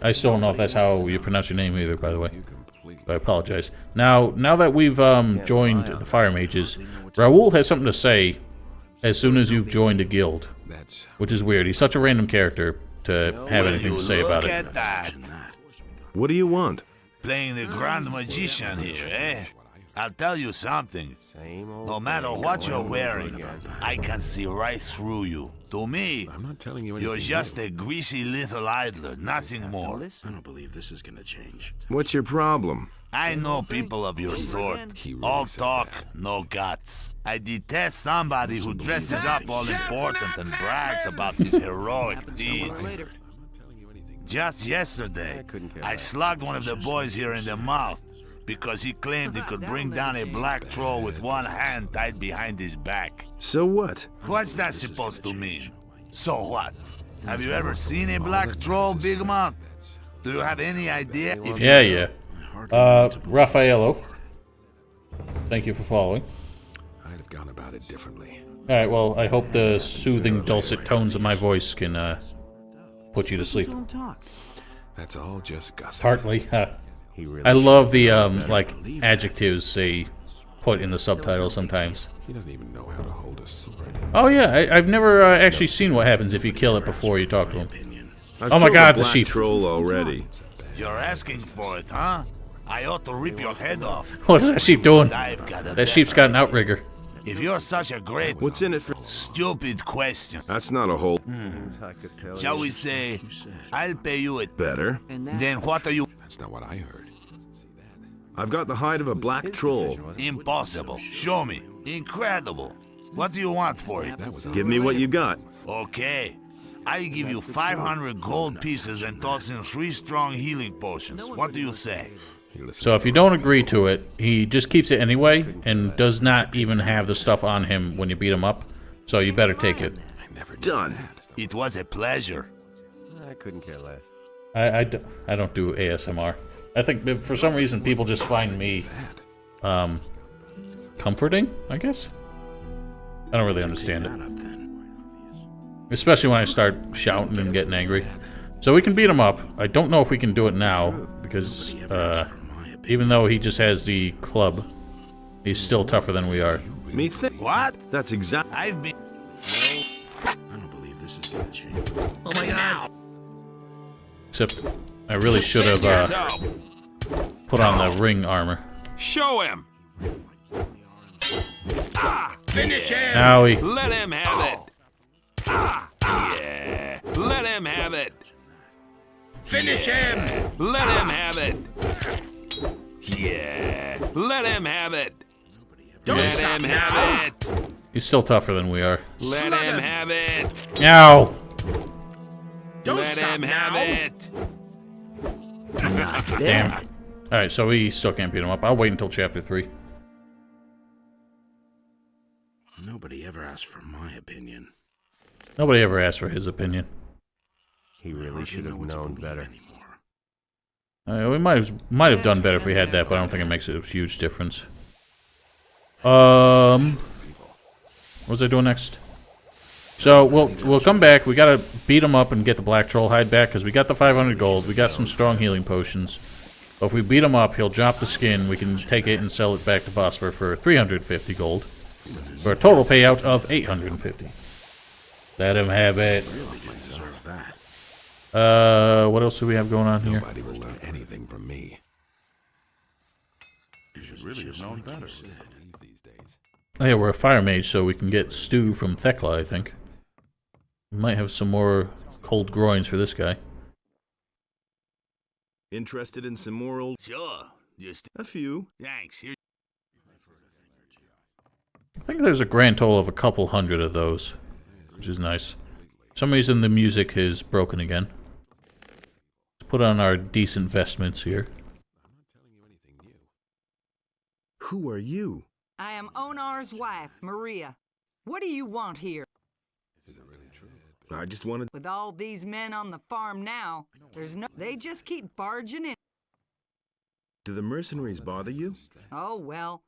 I still don't know if that's how you pronounce your name either, by the way. I apologize. Now that we've joined the Fire Mages, Raoul has something to say as soon as you've joined a guild, which is weird. He's such a random character, to have anything to say about Look it. at that. What do you want? Playing the Grand Magician here, eh? I'll tell you something. No matter what you're wearing, I can see right through you. To me, I'm not telling you you're anything. just a greasy little idler, nothing more. I don't believe this is gonna change. What's your problem? I know people of your sort. He really All said talk, that. no guts. I detest somebody who dresses up all important and brags about his heroic deeds. Just yesterday, I slugged one of the boys here in the mouth because he claimed he could bring down a black troll with one hand tied behind his back. So what? What's that supposed to mean? So what? Have you ever seen a black troll, Big Mouth? Do you have any idea if Yeah. Raffaello. Thank you for following. I'd have gone about it differently. Alright, well, I hope the soothing, dulcet tones of my voice can put you to sleep. That's all just gossip. Partly. I love the, like, adjectives they put in the subtitles sometimes. He doesn't even know how to hold a sword. Oh, yeah, I've never actually seen what happens if you kill it before you talk to him. I've Oh my killed god, a the black sheep. troll already. you're asking for it, huh? I ought to rip your head off. What is that sheep doing? I've got a That sheep's got an outrigger. If you're such a great... What's in it for... Stupid question. That's not a whole... Shall we say, I'll pay you it. Better. Then what are you... That's not what I heard. I've got the hide of a black troll. Impossible. Show me. Incredible. What do you want for it? Give me what you got. Okay. I give you 500 gold pieces and toss in 3 strong healing potions. What do you say? So if you don't agree to it, he just keeps it anyway and does not even have the stuff on him when you beat him up. So you better take it. Done. It was a pleasure. I couldn't care less. I don't do ASMR. I think for some reason people just find me comforting, I guess? I don't really understand it. Especially when I start shouting and getting angry. So we can beat him up. I don't know if we can do it now, because even though he just has the club, he's still tougher than we are. Me think. What? That's exact. I've been... I don't believe this is gonna change. Oh my god. Except I really should have put on the ring armor. Show him. Finish him. Owie. Let him have it. Yeah. Let him have it. Finish him. Let him have it. Yeah. Let him have it. Let him have it. He's still tougher than we are. Let him have it. Ow! Let him have it. Damn. Alright, so we still can't beat him up. I'll wait until chapter 3. Nobody ever asked for my opinion. Nobody ever asked for his opinion. He really should have known better. We might have done better if we had that, but I don't think it makes a huge difference. What was I doing next? So we'll come back. We gotta beat him up and get the black troll hide back because we got the 500 gold. We got some strong healing potions. But if we beat him up, he'll drop the skin. We can take it and sell it back to Bosper for 350 gold, for a total payout of 850. Let him have it. What else do we have going on here? Nobody will learn anything from me. You should really have known better. Oh yeah, we're a fire mage, so we can get stew from Thekla, I think. We might have some more cold groins for this guy. Interested in some more old... Sure. Just a few. Thanks. Here. I think there's a grand total of a couple hundred of those, which is nice. For some reason the music is broken again. Let's put on our decent vestments here. Who are you? I am Onar's wife, Maria. What do you want here? I just wanted... With all these men on the farm now, there's no... They just keep barging in. Do the mercenaries bother you? Oh, well.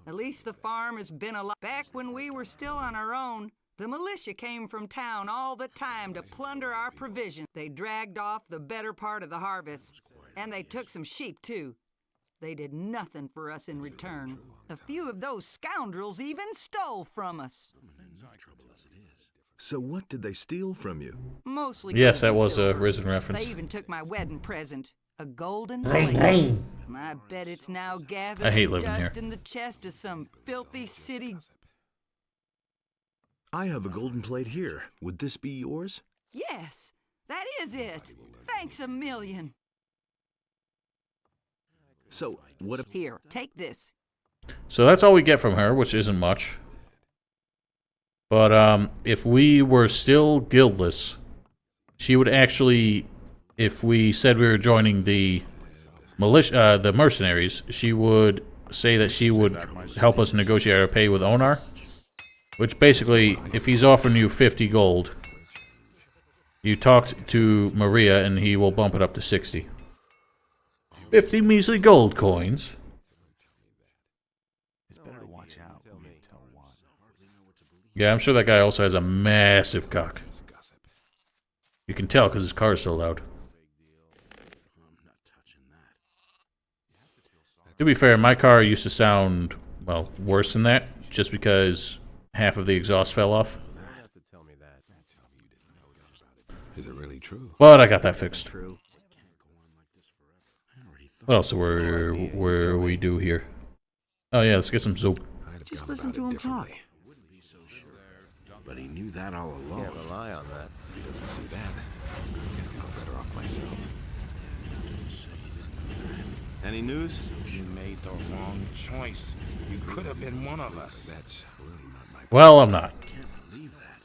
At least the farm has been alive. Back when we were still on our own, the militia came from town all the time to plunder our provisions. They dragged off the better part of the harvest, and they took some sheep, too. They did nothing for us in return. A few of those scoundrels even stole from us. So what did they steal from you? Mostly. Yes, gold that and was a silver. Risen reference. They even took my wedding present, a golden Hey, plate. hey. I bet it's now gathered I hate in living dust here. in the chest of some filthy city. I have a golden plate here. Would this be yours? Yes, that is it. Thanks a million. So, what if... Here, take this. So that's all we get from her, which isn't much. But if we were still guildless, she would actually, if we said we were joining the militia, the mercenaries, she would say that she would help us negotiate our pay with Onar. Which basically, if he's offering you 50 gold, you talk to Maria and he will bump it up to 60. 50 measly gold coins. Yeah, I'm sure that guy also has a massive cock. You can tell because his car is so loud. To be fair, my car used to sound, well, worse than that, just because half of the exhaust fell off. Is it really true? But I got that fixed. What else were we do here? Oh yeah, let's get some soup. Just listen to him talk. But he knew that all along. Can't rely on that. He doesn't see that. I'm no better off myself. Any news? You made the wrong choice. You could have been one of us. That's really not my... Well, I'm not. I can't believe that.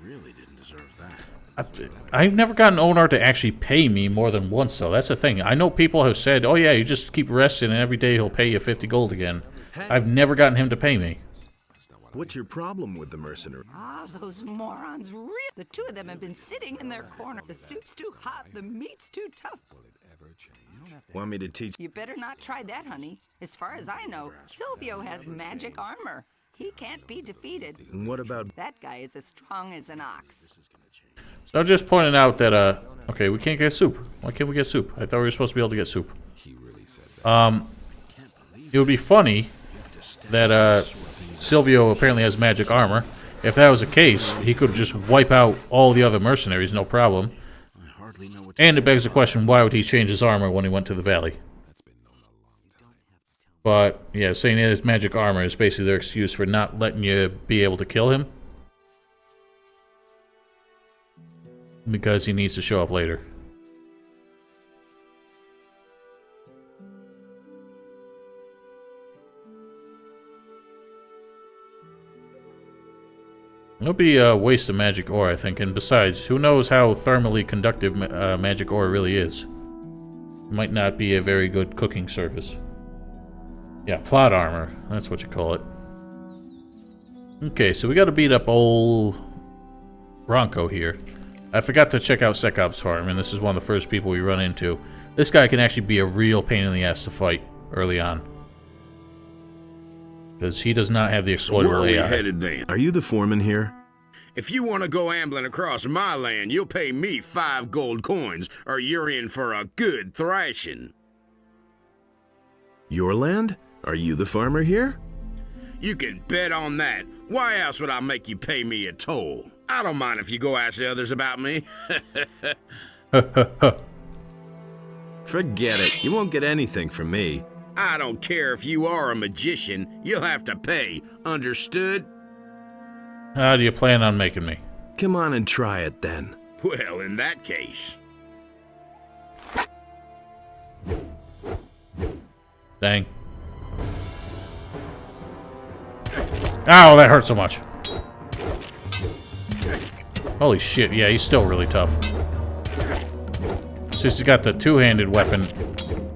He really didn't deserve that. I've never gotten Onar to actually pay me more than once, though. That's the thing. I know people have said, oh yeah, you just keep resting and every day he'll pay you 50 gold again. I've never gotten him to pay me. What's your problem with the mercenary? Ah, those morons. The two of them have been sitting in their corner. The soup's too hot, the meat's too tough. Want me to teach? You better not try that, honey. As far as I know, Silvio has magic armor. He can't be defeated. And what about... That guy is as strong as an ox. So I'm just pointing out that, okay, we can't get soup. Why can't we get soup? I thought we were supposed to be able to get soup. It would be funny that, Silvio apparently has magic armor. If that was the case, he could just wipe out all the other mercenaries, no problem. And it begs the question, why would he change his armor when he went to the valley? But, yeah, saying he has magic armor is basically their excuse for not letting you be able to kill him. Because he needs to show up later. It'll be a waste of magic ore, I think, and besides, who knows how thermally conductive magic ore really is. Might not be a very good cooking surface. Yeah, plot armor, that's what you call it. Okay, so we gotta beat up old Bronco here. I forgot to check out Sekop's farm, and this is one of the first people we run into. This guy can actually be a real pain in the ass to fight early on. Because he does not have the exploitable Where are we AI. headed then? Are you the foreman here? If you want to go ambling across my land, you'll pay me 5 gold coins, or you're in for a good thrashing. Your land? Are you the farmer here? You can bet on that. Why else would I make you pay me a toll? I don't mind if you go ask the others about me. Forget it. You won't get anything from me. I don't care if you are a magician. You'll have to pay. Understood? How do you plan on making me? Come on and try it then. Well, in that case... Dang. Ow, that hurt so much. Holy shit, yeah, he's still really tough. Since he's got the two-handed weapon,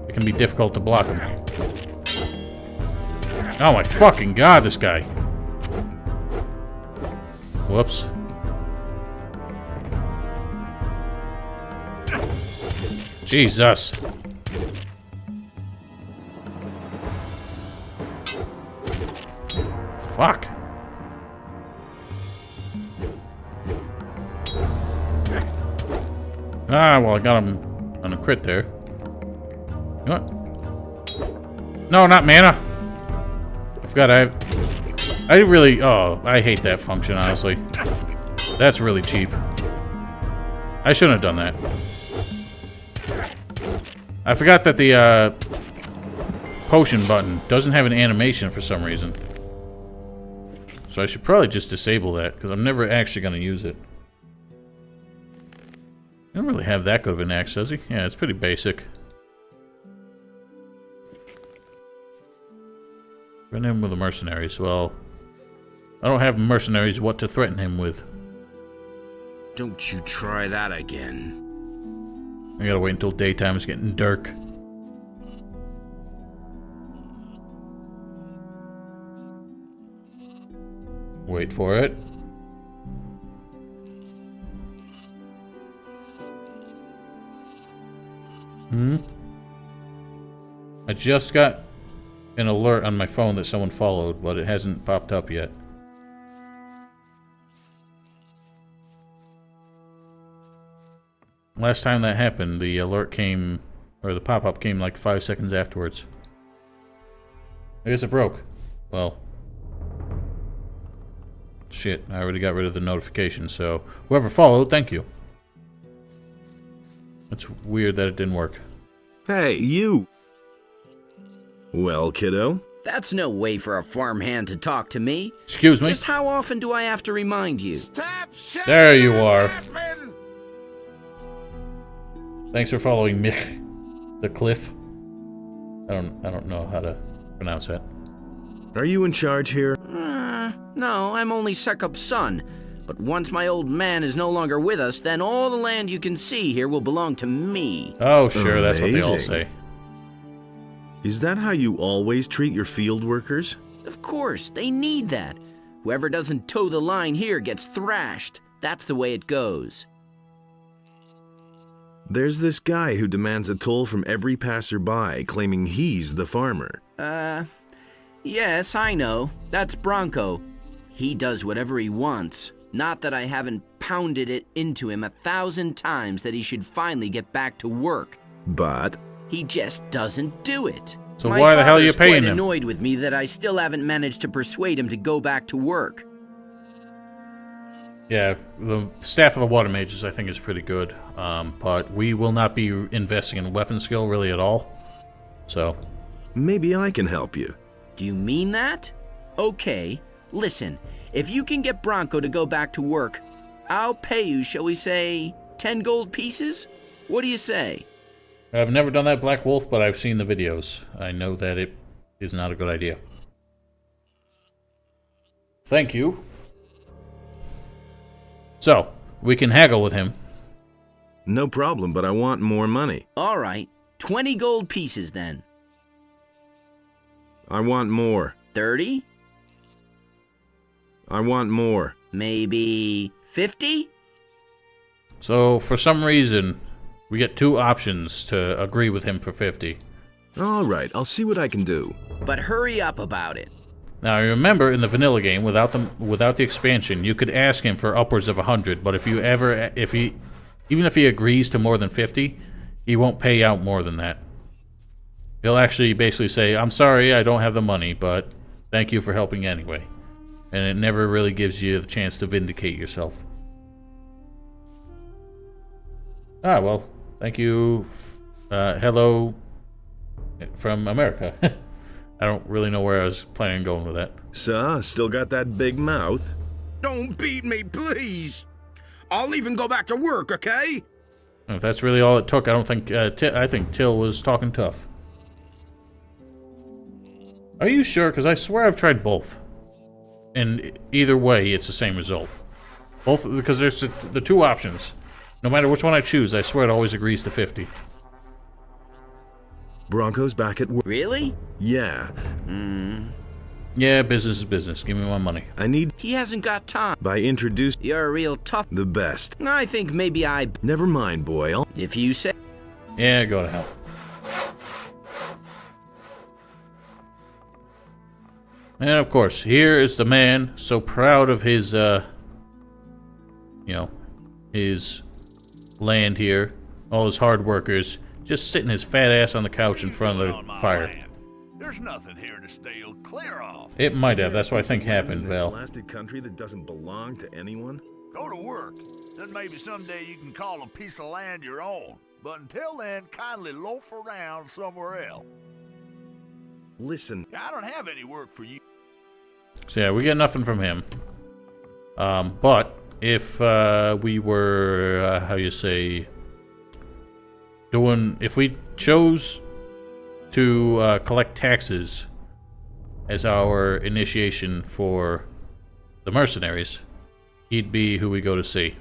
it can be difficult to block him. Oh my fucking god, this guy. Whoops. Jesus. Fuck. Ah, well, I got him on a crit there. You know what? No, not mana. I forgot I really... Oh, I hate that function, honestly. That's really cheap. I shouldn't have done that. I forgot that the potion button doesn't have an animation for some reason. So I should probably just disable that, because I'm never actually going to use it. I don't really have that good of an axe, does he? Yeah, it's pretty basic. Threaten him with the mercenaries. Well, I don't have mercenaries what to threaten him with. Don't you try that again. I gotta wait until daytime. It's getting dark. Wait for it. I just got an alert on my phone that someone followed, but it hasn't popped up yet. Last time that happened, the alert came, or the pop-up came like 5 seconds afterwards. I guess it broke. Well. Shit, I already got rid of the notification, so whoever followed, thank you. It's weird that it didn't work. Hey, you! Well, kiddo? That's no way for a farmhand to talk to me. Excuse me? Just how often do I have to remind you? There you are. Thanks for following Mick the Cliff. I don't know how to pronounce that. Are you in charge here? No, I'm only Sekup's son. But once my old man is no longer with us, then all the land you can see here will belong to me. Oh, sure, that's what they all say. Is that how you always treat your field workers? Of course, they need that. Whoever doesn't toe the line here gets thrashed. That's the way it goes. There's this guy who demands a toll from every passerby, claiming he's the farmer. Yes, I know. That's Bronco. He does whatever he wants. Not that I haven't pounded it into him 1,000 times that he should finally get back to work. But he just doesn't do it. So why the hell are you paying him? My father's quite annoyed with me that I still haven't managed to persuade him to go back to work. Yeah, the staff of the water mages I think is pretty good, but we will not be investing in weapon skill really at all. So maybe I can help you. Do you mean that? Okay, listen. If you can get Bronco to go back to work, I'll pay you, shall we say, 10 gold pieces? What do you say? I've never done that, Black Wolf, but I've seen the videos. I know that it is not a good idea. Thank you. So, we can haggle with him. No problem, but I want more money. All right, 20 gold pieces then. I want more. 30? I want more. Maybe 50? So, for some reason, we get two options to agree with him for 50. All right, I'll see what I can do. But hurry up about it. Now, remember, in the vanilla game, without the expansion, you could ask him for upwards of 100, but even if he agrees to more than 50, he won't pay out more than that. He'll actually basically say, I'm sorry, I don't have the money, but thank you for helping anyway. And it never really gives you the chance to vindicate yourself. Ah, well, thank you. Hello from America. I don't really know where I was planning on going with that. So, still got that big mouth? Don't beat me, please. I'll even go back to work, okay? If that's really all it took, I don't think. I think Till was talking tough. Are you sure? Because I swear I've tried both, and either way, it's the same result. Both, because there's the two options. No matter which one I choose, I swear it always agrees to 50. Bronco's back at work. Really? Yeah. Yeah, business is business. Give me my money. I need... He hasn't got time. By introducing... You're a real tough... The best. I think maybe I... Never mind, boy. I'll... If you say... Yeah, go to hell. And of course, here is the man so proud of his, his land here. All his hard workers. Just sitting his fat ass on the couch in front of the fire. Land. There's nothing here to steal clear off. It might have. That's what I think happened, Val. This blasted country that doesn't belong to anyone. Go to work. Then maybe someday you can call a piece of land your own. But until then, kindly loaf around somewhere else. Listen. I don't have any work for you. So yeah, we get nothing from him. But if we were, how you say, if we chose to collect taxes as our initiation for the mercenaries, he'd be who we go to see.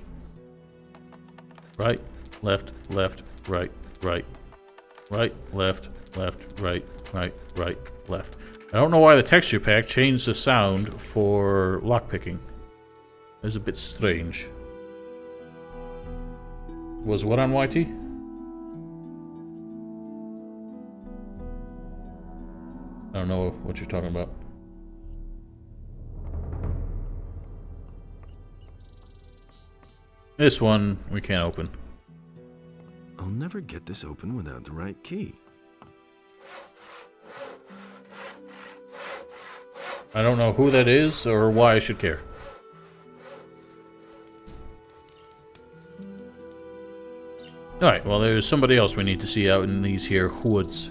Right, left, left, right, right, right, left, left, right, right, right, left. I don't know why the texture pack changed the sound for lockpicking. It was a bit strange. Was what on YT? I don't know what you're talking about. This one we can't open. I'll never get this open without the right key. I don't know who that is or why I should care. Alright, well there's somebody else we need to see out in these here woods.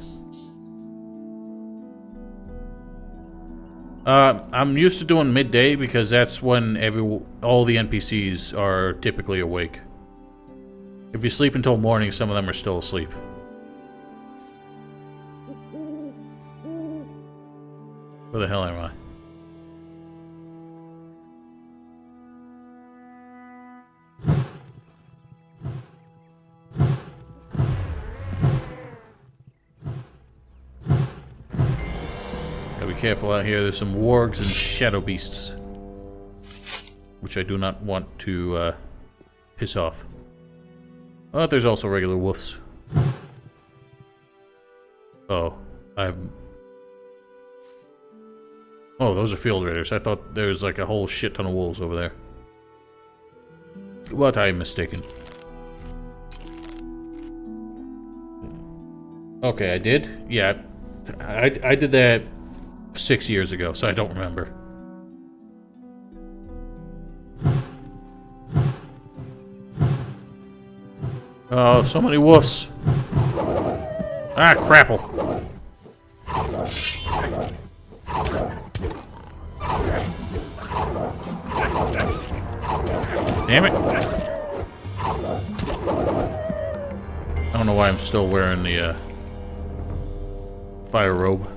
I'm used to doing midday because that's when all the NPCs are typically awake. If you sleep until morning, some of them are still asleep. Where the hell am I? Gotta be careful out here. There's some wargs and shadow beasts, which I do not want to piss off. But there's also regular wolves. Oh, oh, those are field raiders. I thought there was like a whole shit ton of wolves over there. But I'm mistaken. Okay, I did? Yeah, I did that 6 years ago, so I don't remember. Oh, so many wolves. Ah, crapple. Damn it. I don't know why I'm still wearing the fire robe.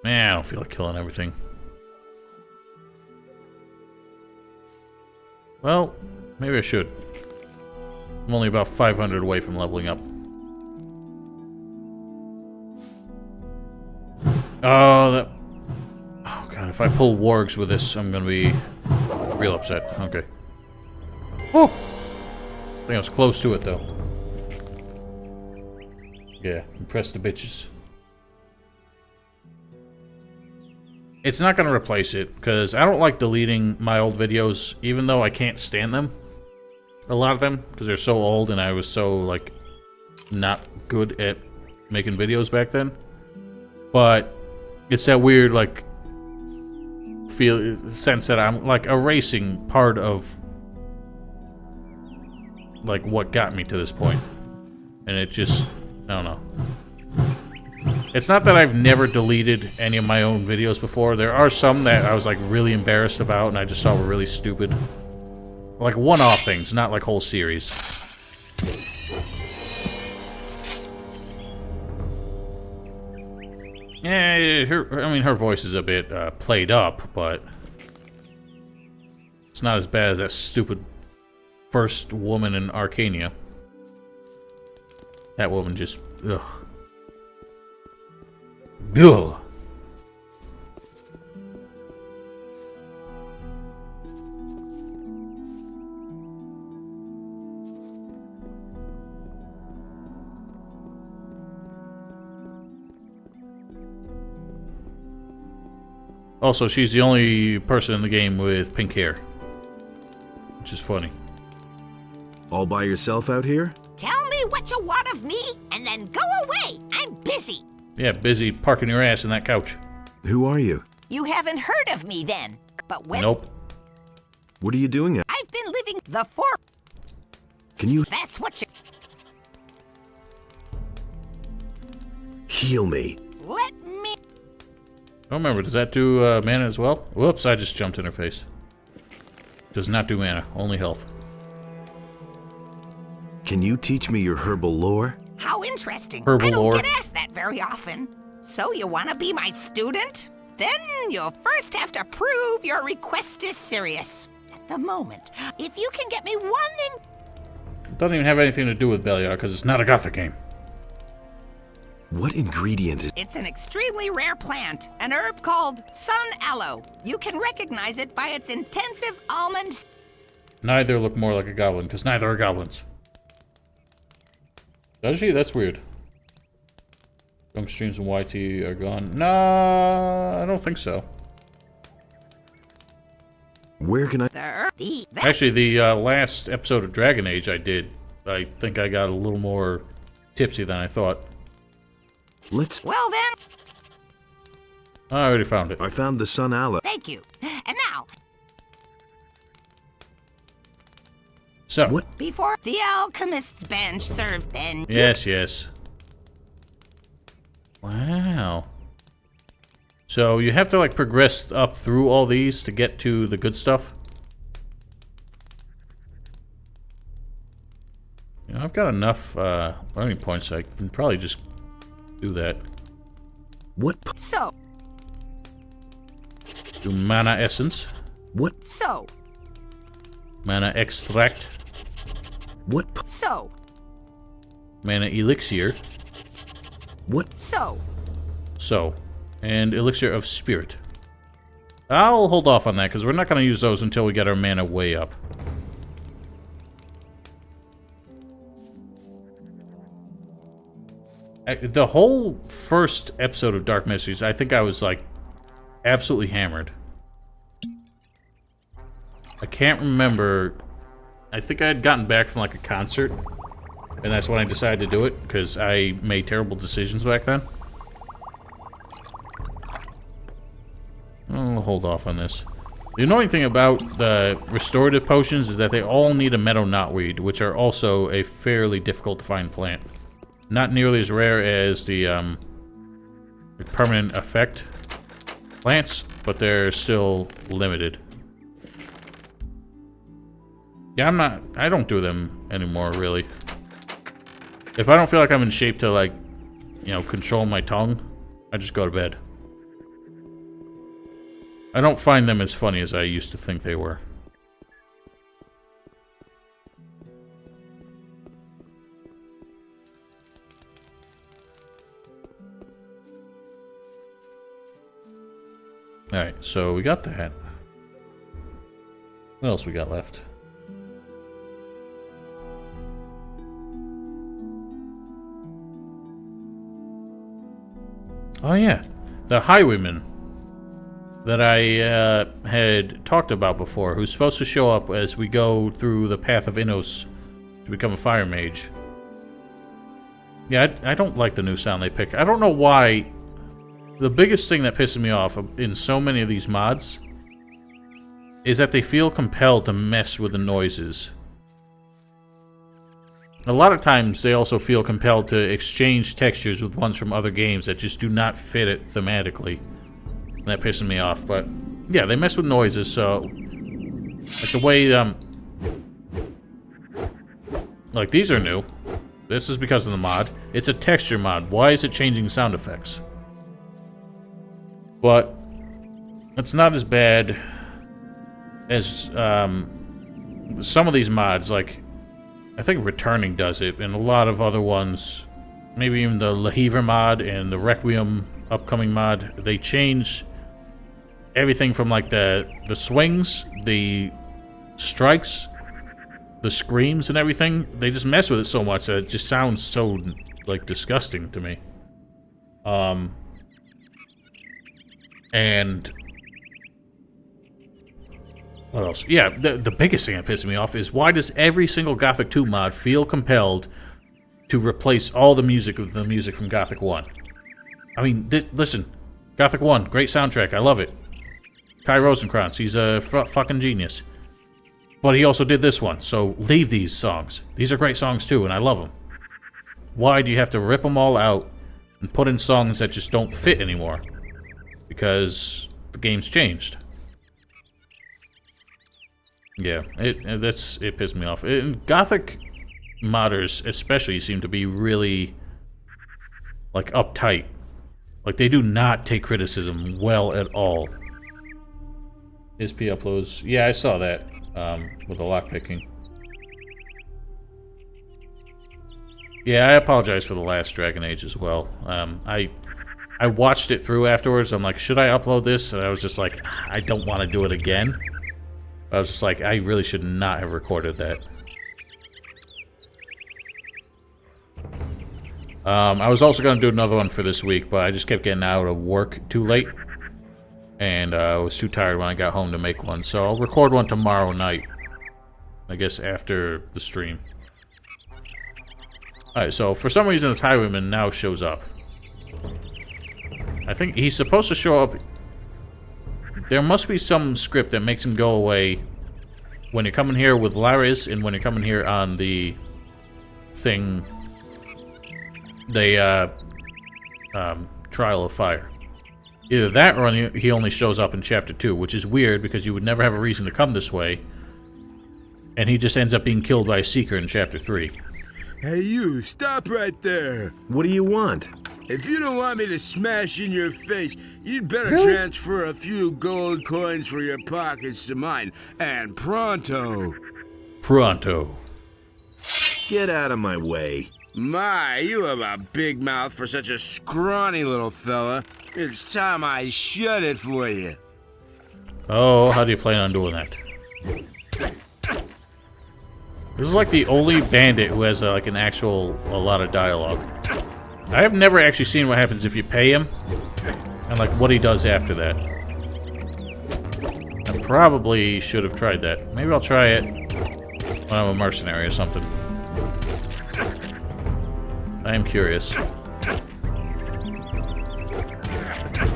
Man, I don't feel like killing everything. Well, maybe I should. I'm only about 500 away from leveling up. Oh, God, if I pull wargs with this, I'm gonna be real upset. Okay. Oh! I think I was close to it, though. Yeah, impress the bitches. It's not going to replace it, because I don't like deleting my old videos, even though I can't stand them. A lot of them, because they're so old and I was so, like, not good at making videos back then. But it's that weird, like, sense that I'm, like, erasing part of, like, what got me to this point. And it just, I don't know. It's not that I've never deleted any of my own videos before. There are some that I was like really embarrassed about and I just thought were really stupid. Like one-off things, not like whole series. Yeah, her voice is a bit played up, but it's not as bad as that stupid first woman in Arcania. That woman just, ugh. Ugh. Also, she's the only person in the game with pink hair, which is funny. All by yourself out here? Tell me me what you want of me, and then go away. I'm busy. Yeah, busy parking your ass in that couch. Who are you? You haven't heard of me then. But when Nope. What are you doing? I've been living the fort. Can you That's what you heal me? let me. I don't remember. Does that do mana as well? Whoops, I just jumped in her face. Does not do mana, only health. Can you teach me your herbal lore? How interesting. Herbal I don't lore. get asked that very often. So you want to be my student? Then you'll first have to prove your request is serious. At the moment, if you can get me one It doesn't even have anything to do with Beliar, because it's not a Gothic game. What ingredient is... It's an extremely rare plant, an herb called sun aloe. You can recognize it by its intensive almond. Neither look more like a goblin, because neither are goblins. Does she? That's weird. Junk streams and YT are gone. No, I don't think so. Where can I... Actually, the last episode of Dragon Age I did, I think I got a little more tipsy than I thought. Let's... Well then, I already found it. I found the sun aloe. thank you. And now, So. What? before the alchemist's bench serves, then Yes, yes. Wow. So you have to like progress up through all these to get to the good stuff. You know, I've got enough learning points. I can probably just do that. What? so, Do mana essence, What? so, mana extract, What? so, mana elixir, What? so. and elixir of spirit. I'll hold off on that because we're not going to use those until we get our mana way up. The whole first episode of Dark Mysteries, I think I was like absolutely hammered. I can't remember. I think I had gotten back from like a concert, and that's when I decided to do it because I made terrible decisions back then. I'll hold off on this. The annoying thing about the restorative potions is that they all need a meadow knotweed, which are also a fairly difficult to find plant. Not nearly as rare as the permanent effect plants, but they're still limited. Yeah, I don't do them anymore, really. If I don't feel like I'm in shape to, like, you know, control my tongue, I just go to bed. I don't find them as funny as I used to think they were. Alright, so we got that. What else we got left? Oh yeah, the Highwayman that I had talked about before, who's supposed to show up as we go through the path of Innos to become a fire mage. Yeah, I don't like the new sound they pick. I don't know why. The biggest thing that pisses me off in so many of these mods is that they feel compelled to mess with the noises. A lot of times they also feel compelled to exchange textures with ones from other games that just do not fit it thematically. And that pisses me off, but yeah, they mess with noises, so like the way like these are new. This is because of the mod. It's a texture mod. Why is it changing sound effects? But it's not as bad as some of these mods, like I think Returning does it, and a lot of other ones, maybe even the Lahever mod and the Requiem upcoming mod, they change everything from like the swings, the strikes, the screams and everything. They just mess with it so much that it just sounds so like disgusting to me. And what else? Yeah, the biggest thing that pisses me off is why does every single Gothic 2 mod feel compelled to replace all the music with the music from Gothic 1. I mean, listen, Gothic 1, great soundtrack, I love it. Kai Rosenkrantz, he's a fucking genius. But he also did this one, so leave these songs. These are great songs too, and I love them. Why do you have to rip them all out and put in songs that just don't fit anymore? Because the game's changed. Yeah, it pissed me off. Gothic modders especially seem to be really, like, uptight. Like, they do not take criticism well at all. SP uploads. Yeah, I saw that. With the lockpicking. Yeah, I apologize for the last Dragon Age as well. I watched it through afterwards. I'm like, should I upload this? And I was just like, I don't want to do it again. I was just like, I really should not have recorded that. I was also going to do another one for this week, but I just kept getting out of work too late. And I was too tired when I got home to make one. So I'll record one tomorrow night. I guess after the stream. Alright, so for some reason this Highwayman now shows up. I think he's supposed to show up... There must be some script that makes him go away when you're coming here with Laris and when you're coming here on the thing... The, Trial of Fire. Either that or he only shows up in Chapter 2, which is weird because you would never have a reason to come this way. And he just ends up being killed by a Seeker in Chapter 3. Hey you, stop right there. What do you want? If you don't want me to smash in your face, you'd better transfer a few gold coins from your pockets to mine, and pronto. Pronto. Get out of my way. My, you have a big mouth for such a scrawny little fella. It's time I shut it for you. Oh, how do you plan on doing that? This is like the only bandit who has like a lot of dialogue. I have never actually seen what happens if you pay him, and like what he does after that. I probably should have tried that. Maybe I'll try it when I'm a mercenary or something. I am curious.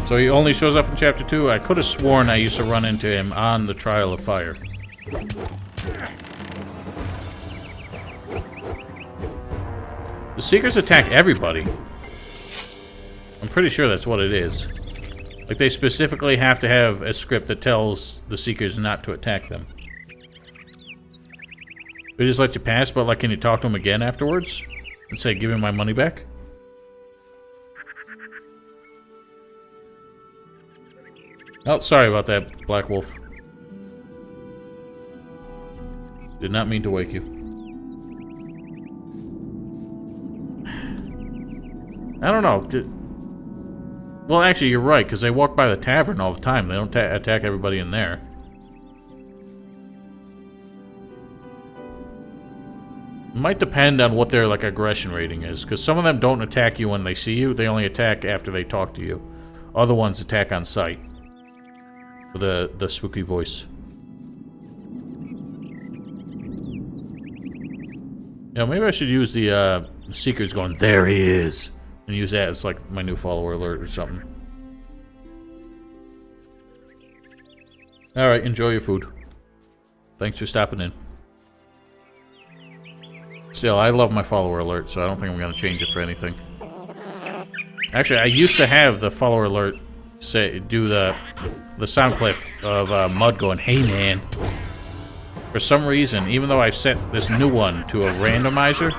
So he only shows up in Chapter 2? I could have sworn I used to run into him on the Trial of Fire. The Seekers attack everybody. I'm pretty sure that's what it is. Like, they specifically have to have a script that tells the Seekers not to attack them. They just let you pass, but like, can you talk to them again afterwards? And say, give me my money back? Oh, sorry about that, Black Wolf. Did not mean to wake you. I don't know. Well, actually, you're right, because they walk by the tavern all the time. They don't attack everybody in there. It might depend on what their, like, aggression rating is, because some of them don't attack you when they see you. They only attack after they talk to you. Other ones attack on sight. With the spooky voice. Yeah, maybe I should use the Seekers going, there he is! And use that as, like, my new follower alert or something. Alright, enjoy your food. Thanks for stopping in. Still, I love my follower alert, so I don't think I'm going to change it for anything. Actually, I used to have the follower alert do the sound clip of Mud going, hey man. For some reason, even though I've set this new one to a randomizer,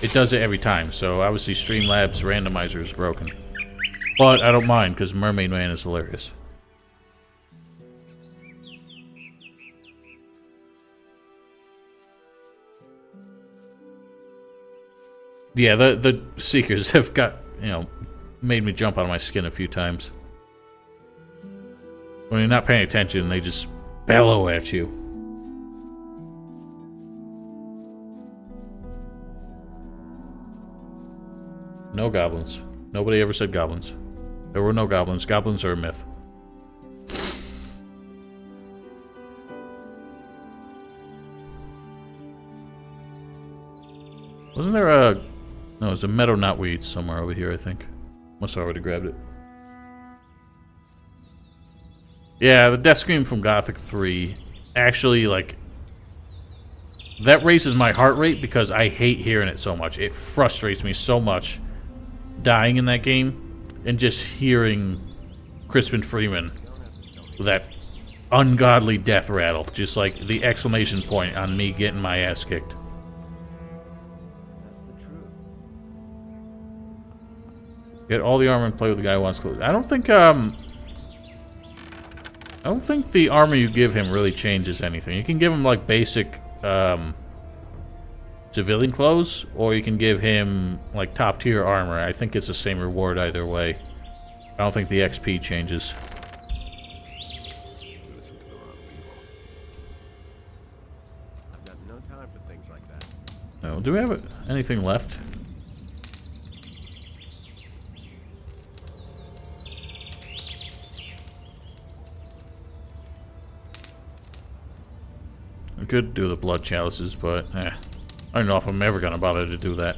it does it every time, so obviously Streamlabs randomizer is broken. But I don't mind, because Mermaid Man is hilarious. Yeah, the Seekers have got, you know, made me jump out of my skin a few times. When you're not paying attention, they just bellow at you. No goblins. Nobody ever said goblins. There were no goblins. Goblins are a myth. Wasn't there a No, there's a meadow knotweed somewhere over here, I think. Must have already grabbed it. Yeah, the death scream from Gothic 3 actually, like, that raises my heart rate because I hate hearing it so much. It frustrates me so much dying in that game and just hearing Crispin Freeman with that ungodly death rattle. Just like the exclamation point on me getting my ass kicked. Get all the armor and play with the guy who wants clothes. I don't think the armor you give him really changes anything. You can give him like basic civilian clothes, or you can give him like top tier armor. I think it's the same reward either way. I don't think the XP changes. I've got no time for things like that. No, do we have anything left? I could do the blood chalices, but I don't know if I'm ever gonna bother to do that.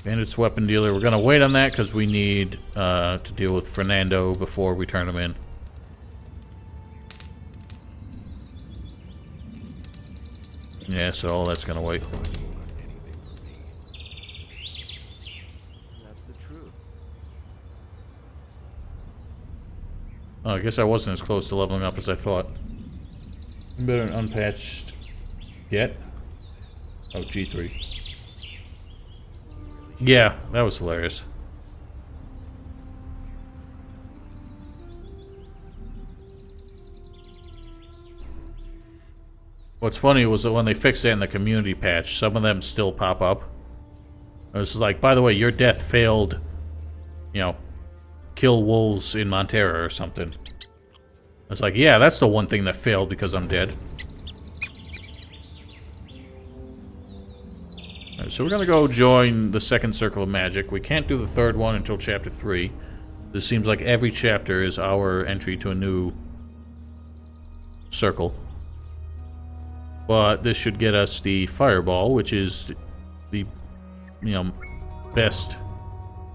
Bandit's weapon dealer. We're gonna wait on that because we need to deal with Fernando before we turn him in. Yeah, so all that's gonna wait. That's the truth. Oh, I guess I wasn't as close to leveling up as I thought. Better than unpatched yet. Oh, G3. Yeah, that was hilarious. What's funny was that when they fixed it in the community patch, some of them still pop up. It was like, by the way, your death failed, you know, kill wolves in Montera or something. It's like, yeah, that's the one thing that failed because I'm dead. Alright, so we're gonna go join the second circle of magic. We can't do the third one until chapter 3. This seems like every chapter is our entry to a new circle. But this should get us the fireball, which is the, you know, best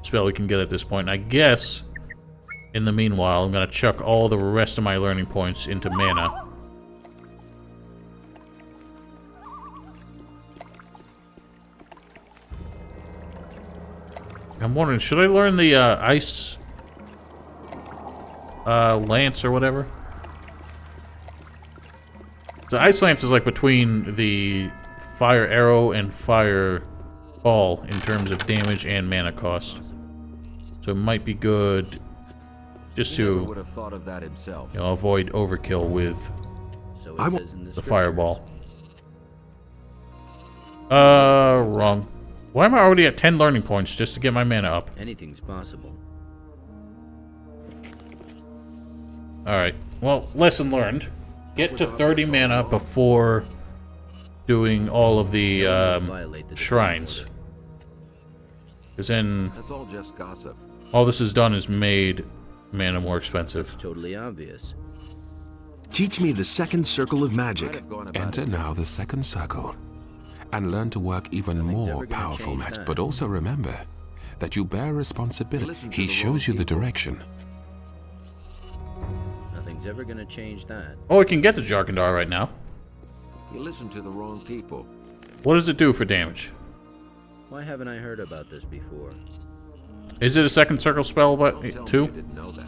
spell we can get at this point. And I guess in the meanwhile, I'm going to chuck all the rest of my learning points into mana. I'm wondering, should I learn the ice lance or whatever? The ice lance is like between the fire arrow and fire ball in terms of damage and mana cost. So it might be good just to, would have thought of that himself. you know, avoid overkill with the fireball. Wrong. Why am I already at 10 learning points just to get my mana up? Anything's possible. Alright. Well, lesson learned. Get to 30 mana before doing all of the shrines. Because then That's all just gossip. all this has done is made mana more expensive. Totally obvious. Teach me the second circle of magic. Enter now the second circle and learn to work even more powerful magic. But also remember that you bear responsibility. He shows you the direction. Nothing's ever gonna change that. Oh, we can get the Jarkandar right now. You listen to the wrong people. What does it do for damage? Why haven't I heard about this before? Is it a second circle spell, but two? Didn't know that.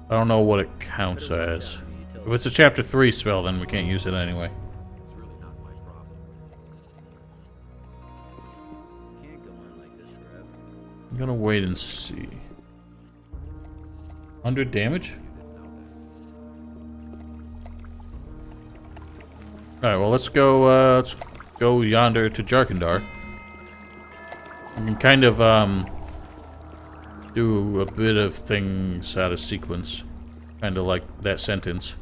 I don't know what it counts as. If it's a chapter 3 spell, then we can't use it anyway. It's really not my problem. Can't go on like this forever. I'm gonna wait and see. 100 damage? Alright, well let's go yonder to Jarkandar. We can kind of do a bit of things out of sequence. Kind of like that sentence.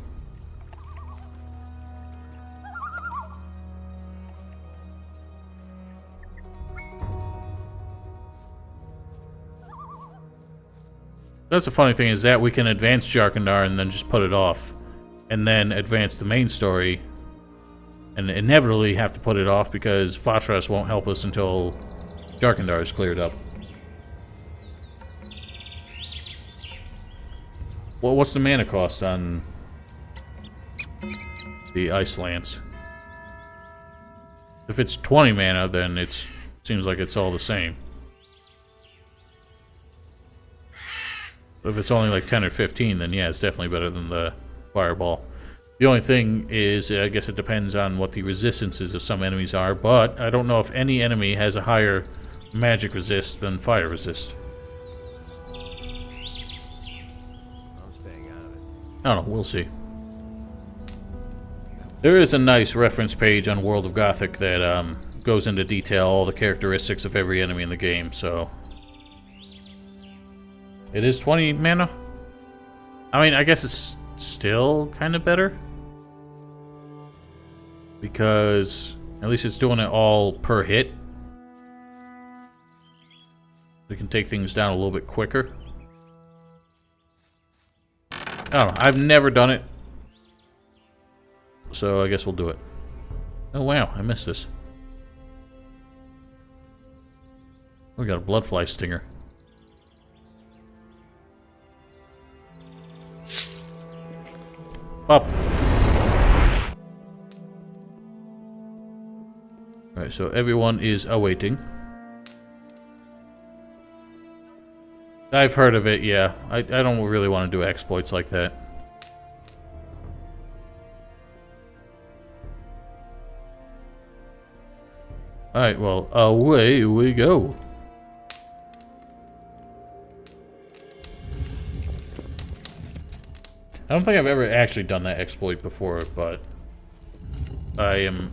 That's the funny thing, is that we can advance Jarkandar and then just put it off. And then advance the main story. And inevitably have to put it off because Fatras won't help us until Jarkandar is cleared up. Well, what's the mana cost on the Ice Lance? If it's 20 mana, then it seems like it's all the same. If it's only like 10 or 15, then yeah, it's definitely better than the Fireball. The only thing is, I guess it depends on what the resistances of some enemies are, but I don't know if any enemy has a higher magic resist than fire resist. I don't know, we'll see. There is a nice reference page on World of Gothic that goes into detail all the characteristics of every enemy in the game, so... It is 20 mana? I mean, I guess it's still kind of better. Because at least it's doing it all per hit. We can take things down a little bit quicker. I don't know, I've never done it. So I guess we'll do it. Oh wow, I missed this. We got a bloodfly stinger. Up. Alright, so everyone is awaiting. I've heard of it, yeah. I don't really want to do exploits like that. Alright, well, away we go. I don't think I've ever actually done that exploit before, but I am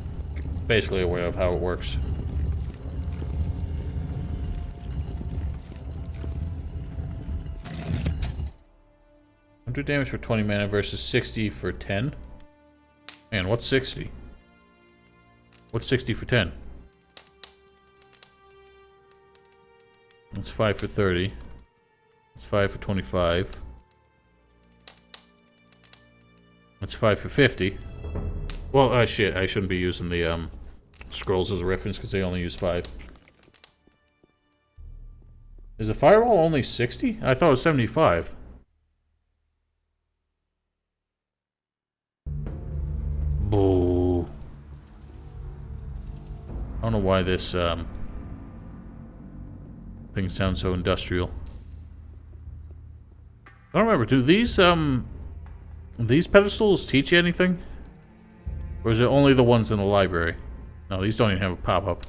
basically aware of how it works. Damage for 20 mana versus 60 for 10. Man, what's 60? What's 60 for 10? That's 5 for 30. That's 5 for 25. That's 5 for 50. Well, shit, I shouldn't be using the scrolls as a reference because they only use 5. Is a fireball only 60? I thought it was 75. Boo. I don't know why this thing sounds so industrial. I don't remember, do these pedestals teach you anything? Or is it only the ones in the library? No, these don't even have a pop-up.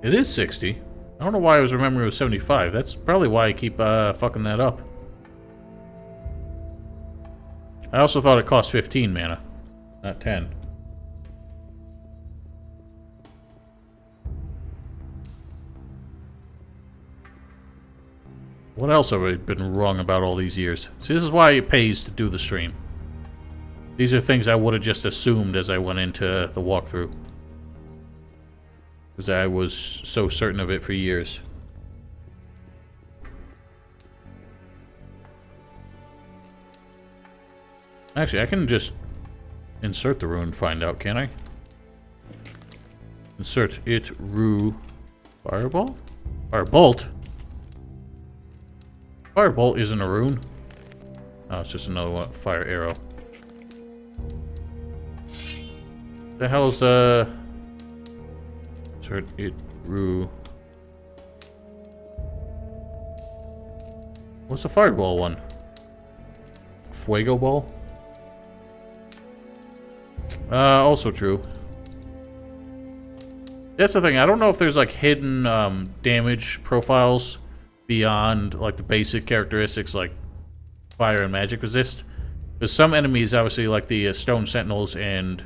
It is 60. I don't know why I was remembering it was 75. That's probably why I keep fucking that up. I also thought it cost 15 mana, not 10. What else have I been wrong about all these years? See, this is why it pays to do the stream. These are things I would have just assumed as I went into the walkthrough. Because I was so certain of it for years. Actually, I can just insert the rune and find out, can't I? Insert it, rue, fireball? Firebolt? Firebolt isn't a rune. Oh, it's just another one, fire arrow. The hell's insert it, rue. What's the fireball one? Fuego ball? Also true. That's the thing, I don't know if there's like hidden damage profiles beyond like the basic characteristics like fire and magic resist. Because some enemies, obviously like the stone sentinels and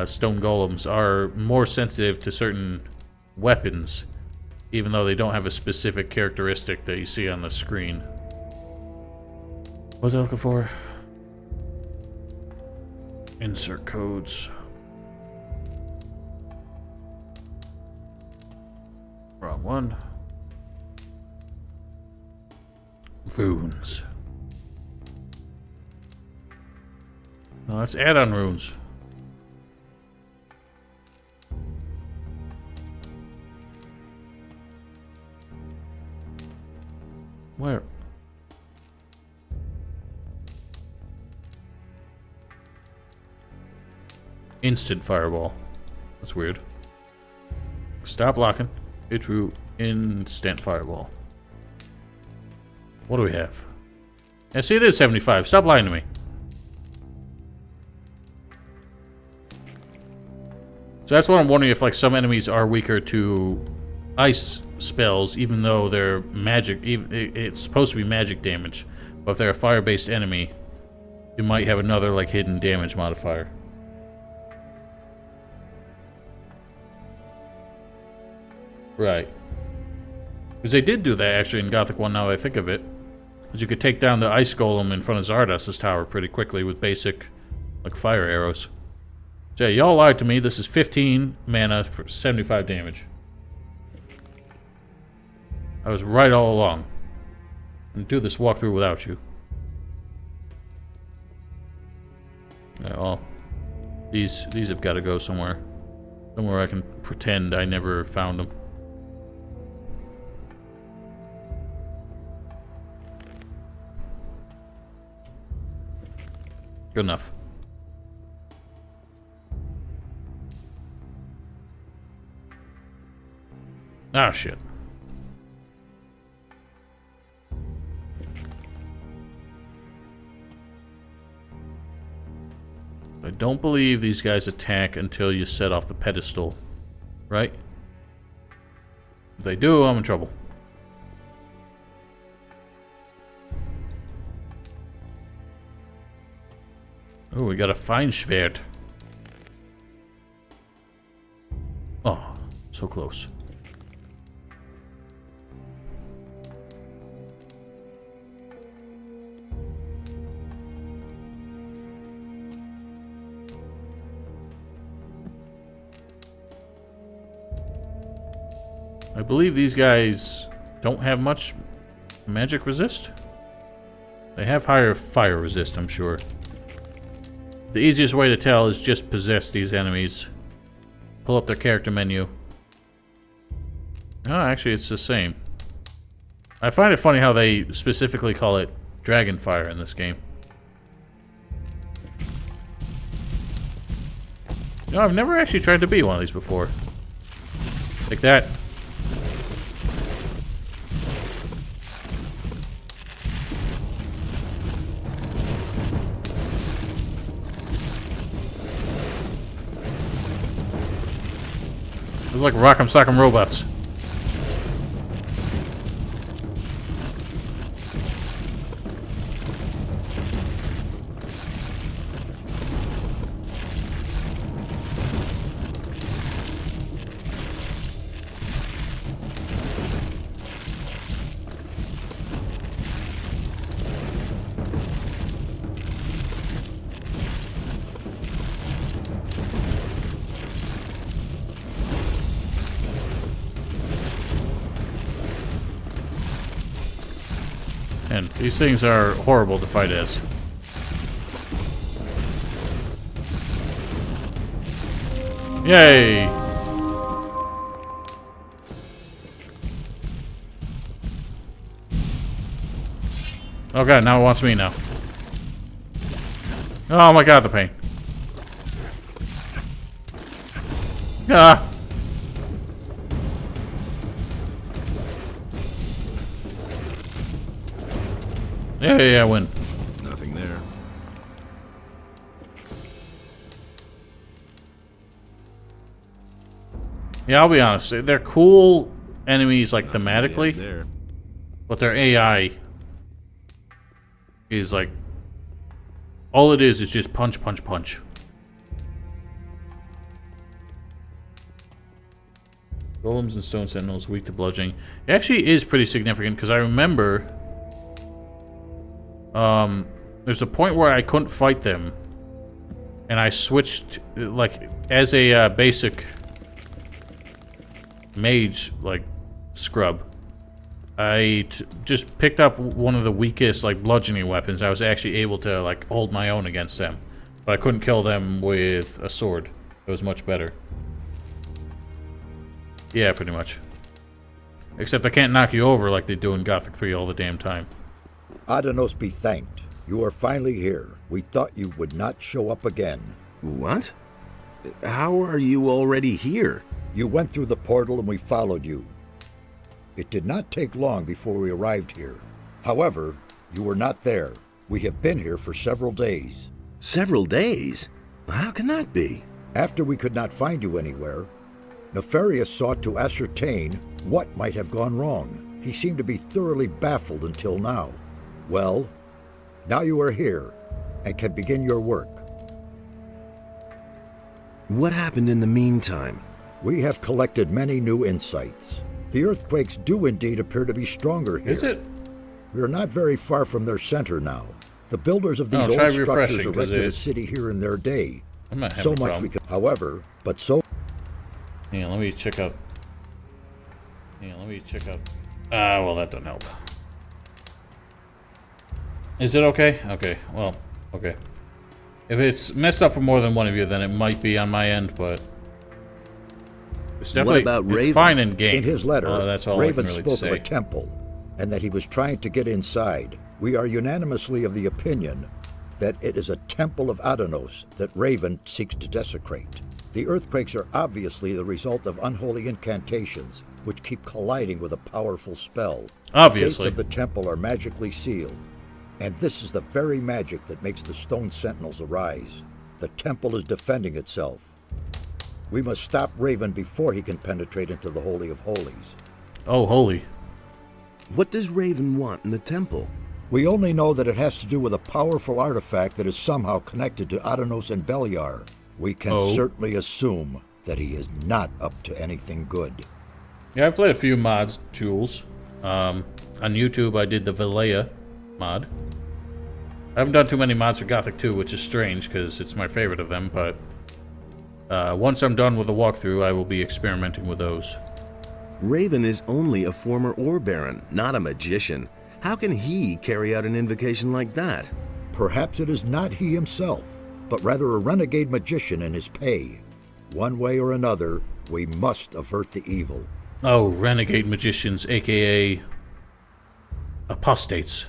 stone golems, are more sensitive to certain weapons, even though they don't have a specific characteristic that you see on the screen. What was I looking for? Insert codes. Wrong one. Runes. Oh, that's add-on runes. Where? Instant fireball. That's weird. Stop blocking. Hit true. Instant fireball. What do we have? Yeah, see, it is 75. Stop lying to me. So that's what I'm wondering, if like some enemies are weaker to ice spells, even though they're magic. It's supposed to be magic damage, but if they're a fire-based enemy, you might have another like hidden damage modifier. Right. Because they did do that actually in Gothic 1, now that I think of it. Because you could take down the ice golem in front of Zardas's tower pretty quickly with basic like fire arrows. So yeah, y'all lied to me. This is 15 mana for 75 damage. I was right all along. I'm gonna do this walkthrough without you. Yeah, well, these have got to go somewhere. Somewhere I can pretend I never found them. Good enough. Ah, shit. I don't believe these guys attack until you set off the pedestal, right? If they do, I'm in trouble. Oh, we got a fine schwert. Oh, so close. I believe these guys don't have much magic resist. They have higher fire resist, I'm sure. The easiest way to tell is just possess these enemies. Pull up their character menu. Oh, actually it's the same. I find it funny how they specifically call it dragon fire in this game. You know, I've never actually tried to be one of these before. Like that. It's like Rock'em Sock'em Robots. And these things are horrible to fight as. Yay! Oh god, now it wants me now. Oh my god, the pain. Ah! Yeah, I win. Nothing there. Yeah, I'll be honest. They're cool enemies, like, thematically. But their AI is, like... all it is just punch, punch, punch. Golems and Stone Sentinels, weak to bludgeoning. It actually is pretty significant, because I remember... there's a point where I couldn't fight them, and I switched, like, as a basic mage, like, scrub. I just picked up one of the weakest, like, bludgeoning weapons. I was actually able to, like, hold my own against them. But I couldn't kill them with a sword. It was much better. Yeah, pretty much. Except I can't knock you over like they do in Gothic 3 all the damn time. Adanos be thanked. You are finally here. We thought you would not show up again. What? How are you already here? You went through the portal and we followed you. It did not take long before we arrived here. However, you were not there. We have been here for several days. Several days? How can that be? After we could not find you anywhere, Nefarious sought to ascertain what might have gone wrong. He seemed to be thoroughly baffled until now. Well, now you are here and can begin your work. What happened in the meantime? We have collected many new insights. The earthquakes do indeed appear to be stronger here. Is it? We are not very far from their center now. The builders of these old structures erected a city here in their day. I'm not having so a much problem. we could, however, but so. Hang on, let me check out. Well, that doesn't help. Is it okay? Okay, well, okay. If it's messed up for more than one of you, then it might be on my end, but it's definitely it's fine in game. In his letter, that's all Raven I can really spoke of a temple, and that he was trying to get inside. We are unanimously of the opinion that it is a temple of Adanos that Raven seeks to desecrate. The earthquakes are obviously the result of unholy incantations, which keep colliding with a powerful spell. Obviously. The gates of the temple are magically sealed, and this is the very magic that makes the stone sentinels arise. The temple is defending itself. We must stop Raven before he can penetrate into the Holy of Holies. Oh, holy. What does Raven want in the temple? We only know that it has to do with a powerful artifact that is somehow connected to Adanos and Beliar. We can certainly assume that he is not up to anything good. Yeah, I played a few mods, Jules. On YouTube, I did the Valea mod. I haven't done too many mods for Gothic 2, which is strange, because it's my favorite of them, but once I'm done with the walkthrough, I will be experimenting with those. Raven is only a former Ore Baron, not a magician. How can he carry out an invocation like that? Perhaps it is not he himself, but rather a renegade magician in his pay. One way or another, we must avert the evil. Oh, renegade magicians, aka apostates.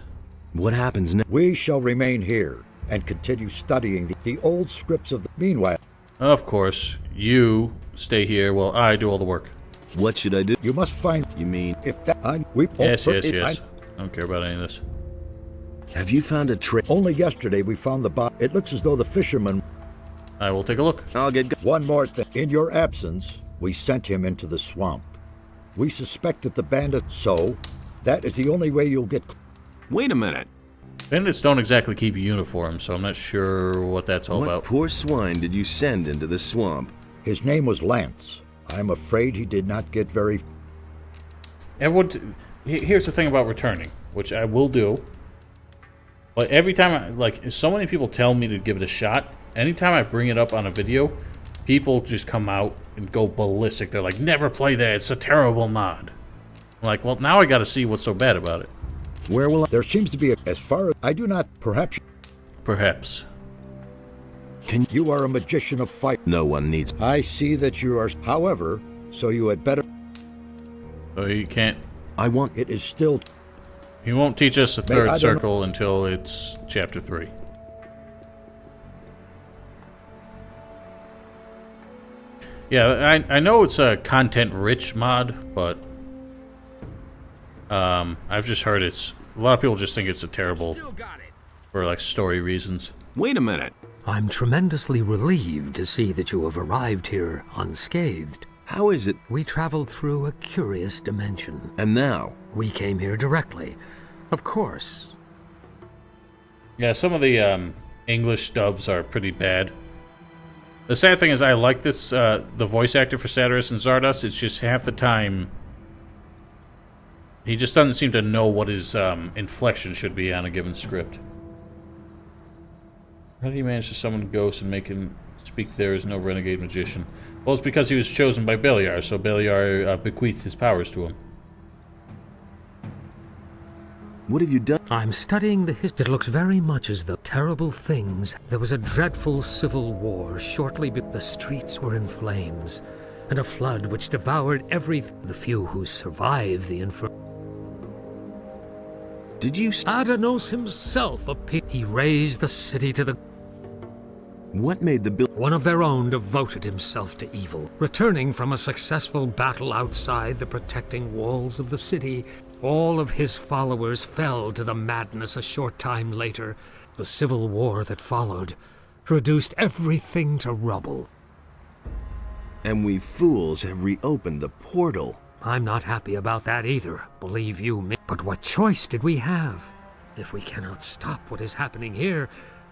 What happens next? We shall remain here and continue studying the old scripts of the... Meanwhile... Of course, you stay here while I do all the work. What should I do? You must find... You mean... If that... Yes. I don't care about any of this. Have you found a trail? Only yesterday we found the body. It looks as though the fisherman... I will take a look. I'll get... One more thing. In your absence, we sent him into the swamp. We suspect that the bandits... So, that is the only way you'll get... Wait a minute. Bandits don't exactly keep uniforms, so I'm not sure what that's all about. What poor swine did you send into the swamp? His name was Lance. I'm afraid he did not get very... Here's the thing about returning, which I will do. But every time so many people tell me to give it a shot, anytime I bring it up on a video, people just come out and go ballistic. They're like, never play that, it's a terrible mod. I'm like, well, now I gotta see what's so bad about it. Where will I... There seems to be as far as... I do not... Perhaps... You are a magician of fight. No one needs... I see that you are... However, so you had better... So you can't... I want... It is still... He won't teach us the third circle until it's chapter 3. Yeah, I know it's a content-rich mod, but... I've just heard it's... A lot of people just think it's a terrible... For, story reasons. Wait a minute. I'm tremendously relieved to see that you have arrived here unscathed. How is it? We traveled through a curious dimension. And now? We came here directly. Of course. Yeah, some of the English dubs are pretty bad. The sad thing is I like this, the voice actor for Satyrus and Zardos. It's just half the time... He just doesn't seem to know what his inflection should be on a given script. How do you manage to summon ghosts and make him speak there as no renegade magician? Well, it's because he was chosen by Beliar, so Beliar bequeathed his powers to him. What have you done? I'm studying the history. It looks very much as though terrible things. There was a dreadful civil war shortly before the streets were in flames, and a flood which devoured the few who survived the inferno. Did you... Adanos himself he raised the city to the... What made the bill... One of their own devoted himself to evil. Returning from a successful battle outside the protecting walls of the city, all of his followers fell to the madness a short time later. The civil war that followed reduced everything to rubble. And we fools have reopened the portal. I'm not happy about that either, believe you me. But what choice did we have? If we cannot stop what is happening here,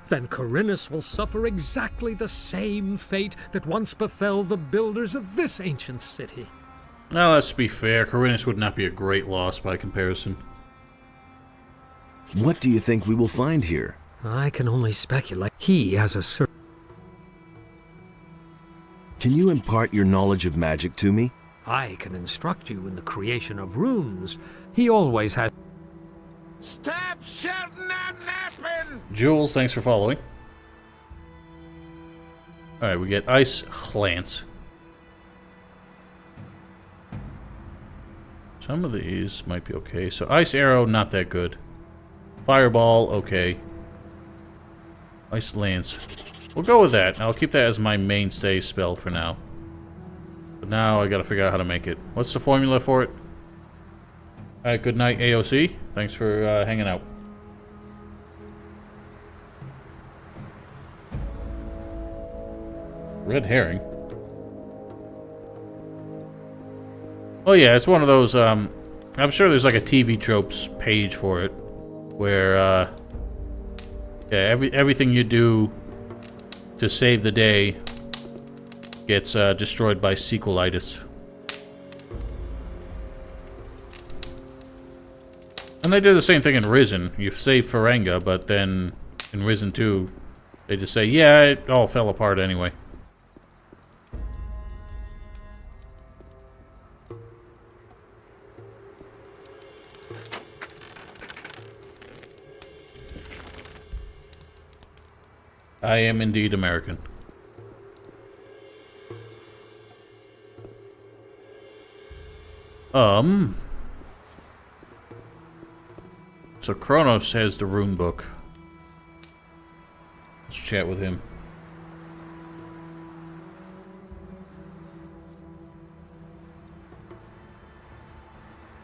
then Corinus will suffer exactly the same fate that once befell the builders of this ancient city. Now, let's be fair, Corinus would not be a great loss by comparison. What do you think we will find here? I can only speculate. He has a certain... Can you impart your knowledge of magic to me? I can instruct you in the creation of runes. He always has... Stop shouting and napping! Jules, thanks for following. Alright, we get Ice Lance. Some of these might be okay. So Ice Arrow, not that good. Fireball, okay. Ice Lance. We'll go with that. I'll keep that as my mainstay spell for now. But now I gotta figure out how to make it. What's the formula for it? Alright, good night, AOC. Thanks for hanging out. Red herring. Oh yeah, it's one of those, I'm sure there's like a TV tropes page for it. Where, yeah, everything you do to save the day gets destroyed by sequelitis. And they did the same thing in Risen. You save Ferenga, but then in Risen 2, they just say, yeah, it all fell apart anyway. I am indeed American. So Kronos has the rune book. Let's chat with him.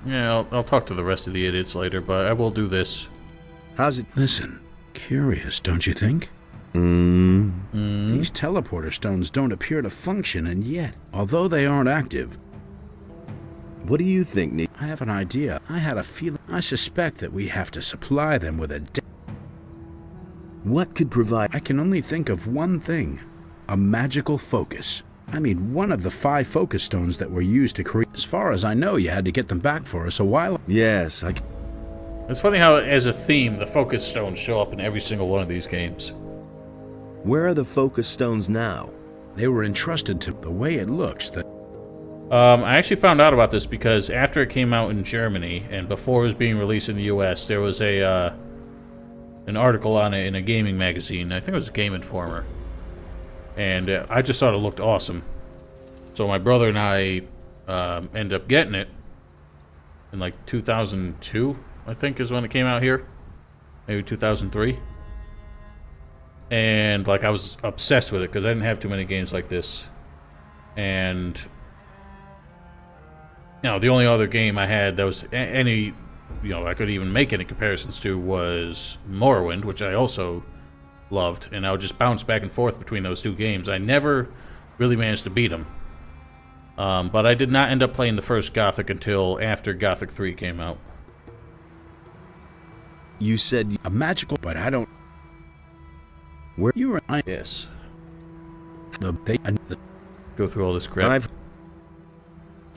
Yeah, I'll talk to the rest of the idiots later, but I will do this. How's it? Listen, curious, don't you think? These teleporter stones don't appear to function, and yet, although they aren't active... What do you think, Nick? I have an idea. I had a feeling. I suspect that we have to supply them with a... What could provide... I can only think of one thing. A magical focus. I mean, one of the 5 focus stones that were used to create... As far as I know, you had to get them back for us a while... Yes, It's funny how, as a theme, the focus stones show up in every single one of these games. Where are the focus stones now? They were entrusted to... The way it looks, that... I actually found out about this because after it came out in Germany and before it was being released in the US, there was a an article on it in a gaming magazine. I think it was Game Informer. And I just thought it looked awesome. So my brother and I ended up getting it in like 2002, I think is when it came out here. Maybe 2003. And like I was obsessed with it because I didn't have too many games like this. And... Now, the only other game I had that was any, I could even make any comparisons to was Morrowind, which I also loved, and I would just bounce back and forth between those two games. I never really managed to beat them. But I did not end up playing the first Gothic until after Gothic 3 came out. You said... A magical, but I don't... Where you were... Yes. The Go through all this crap.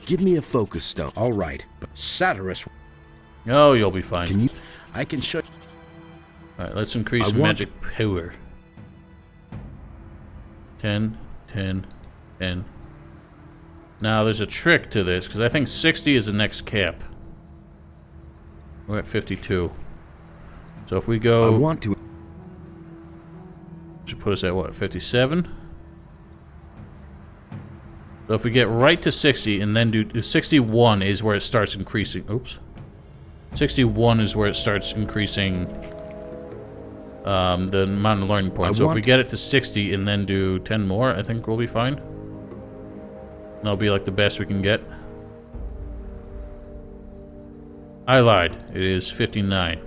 Give me a focus stone. All right, but Satyrus... Oh, you'll be fine. Can you... I can show... Alright, let's increase magic power. 10, 10, 10. Now, there's a trick to this, because I think 60 is the next cap. We're at 52. So if we go... I want to... Should put us at what, 57? So if we get right to 60 and then do 61 is where it starts increasing. Oops. 61 is where it starts increasing the amount of learning points. So if we get it to 60 and then do 10 more, I think we'll be fine. That'll be like the best we can get. I lied. It is 59.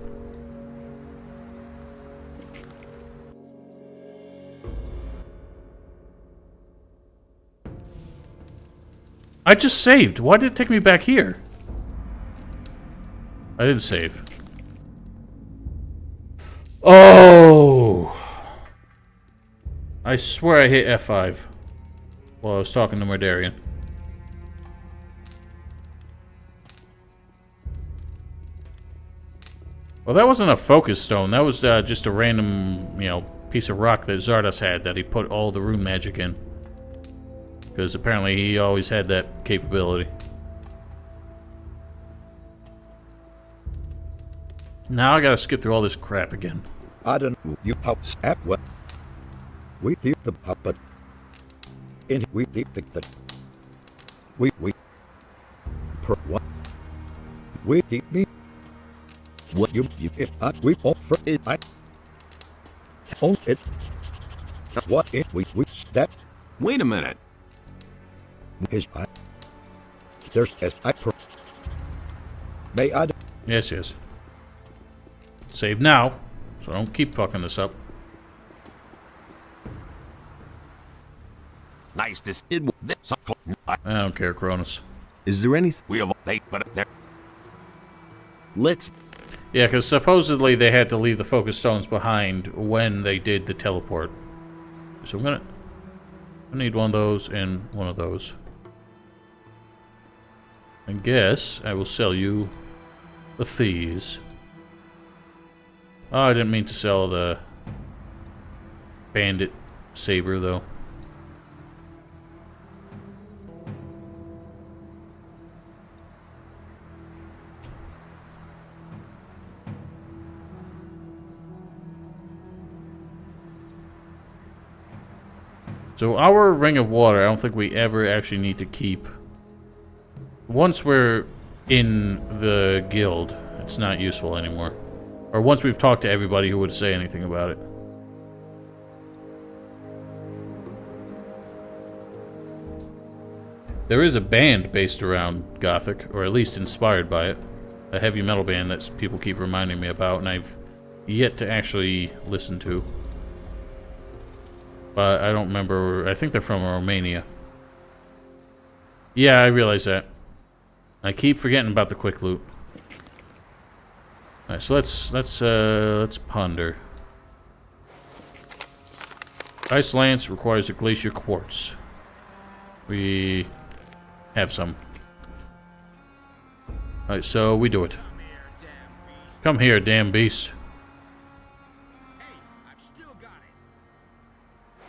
I just saved. Why did it take me back here? I didn't save. Oh! I swear I hit F5 while I was talking to Murdarian. Well, that wasn't a focus stone. That was just a random, you know, piece of rock that Zardos had that he put all the rune magic in. Because apparently he always had that capability. Now I gotta skip through all this crap again. I don't know you how at what we think the puppet in we think that we per what we think me what you if I we offer it I own it what if we that wait a minute. His I there's as I per may I Yes, yes. Save now, so don't keep fucking this up. Nice to see this. I don't care, Cronus. Is there anything we have late but there? Let's. Yeah, because supposedly they had to leave the focus stones behind when they did the teleport. So I need one of those and one of those. I guess I will sell you the thieves. Oh, I didn't mean to sell the bandit saber, though. So our ring of water, I don't think we ever actually need to keep. Once we're in the guild, it's not useful anymore. Or once we've talked to everybody who would say anything about it. There is a band based around Gothic, or at least inspired by it. A heavy metal band that people keep reminding me about, and I've yet to actually listen to. But I don't remember. I think they're from Romania. Yeah, I realize that. I keep forgetting about the quick loot. Alright, so let's ponder. Ice Lance requires a glacier quartz. We have some. Alright, so we do it. Come here, damn beast.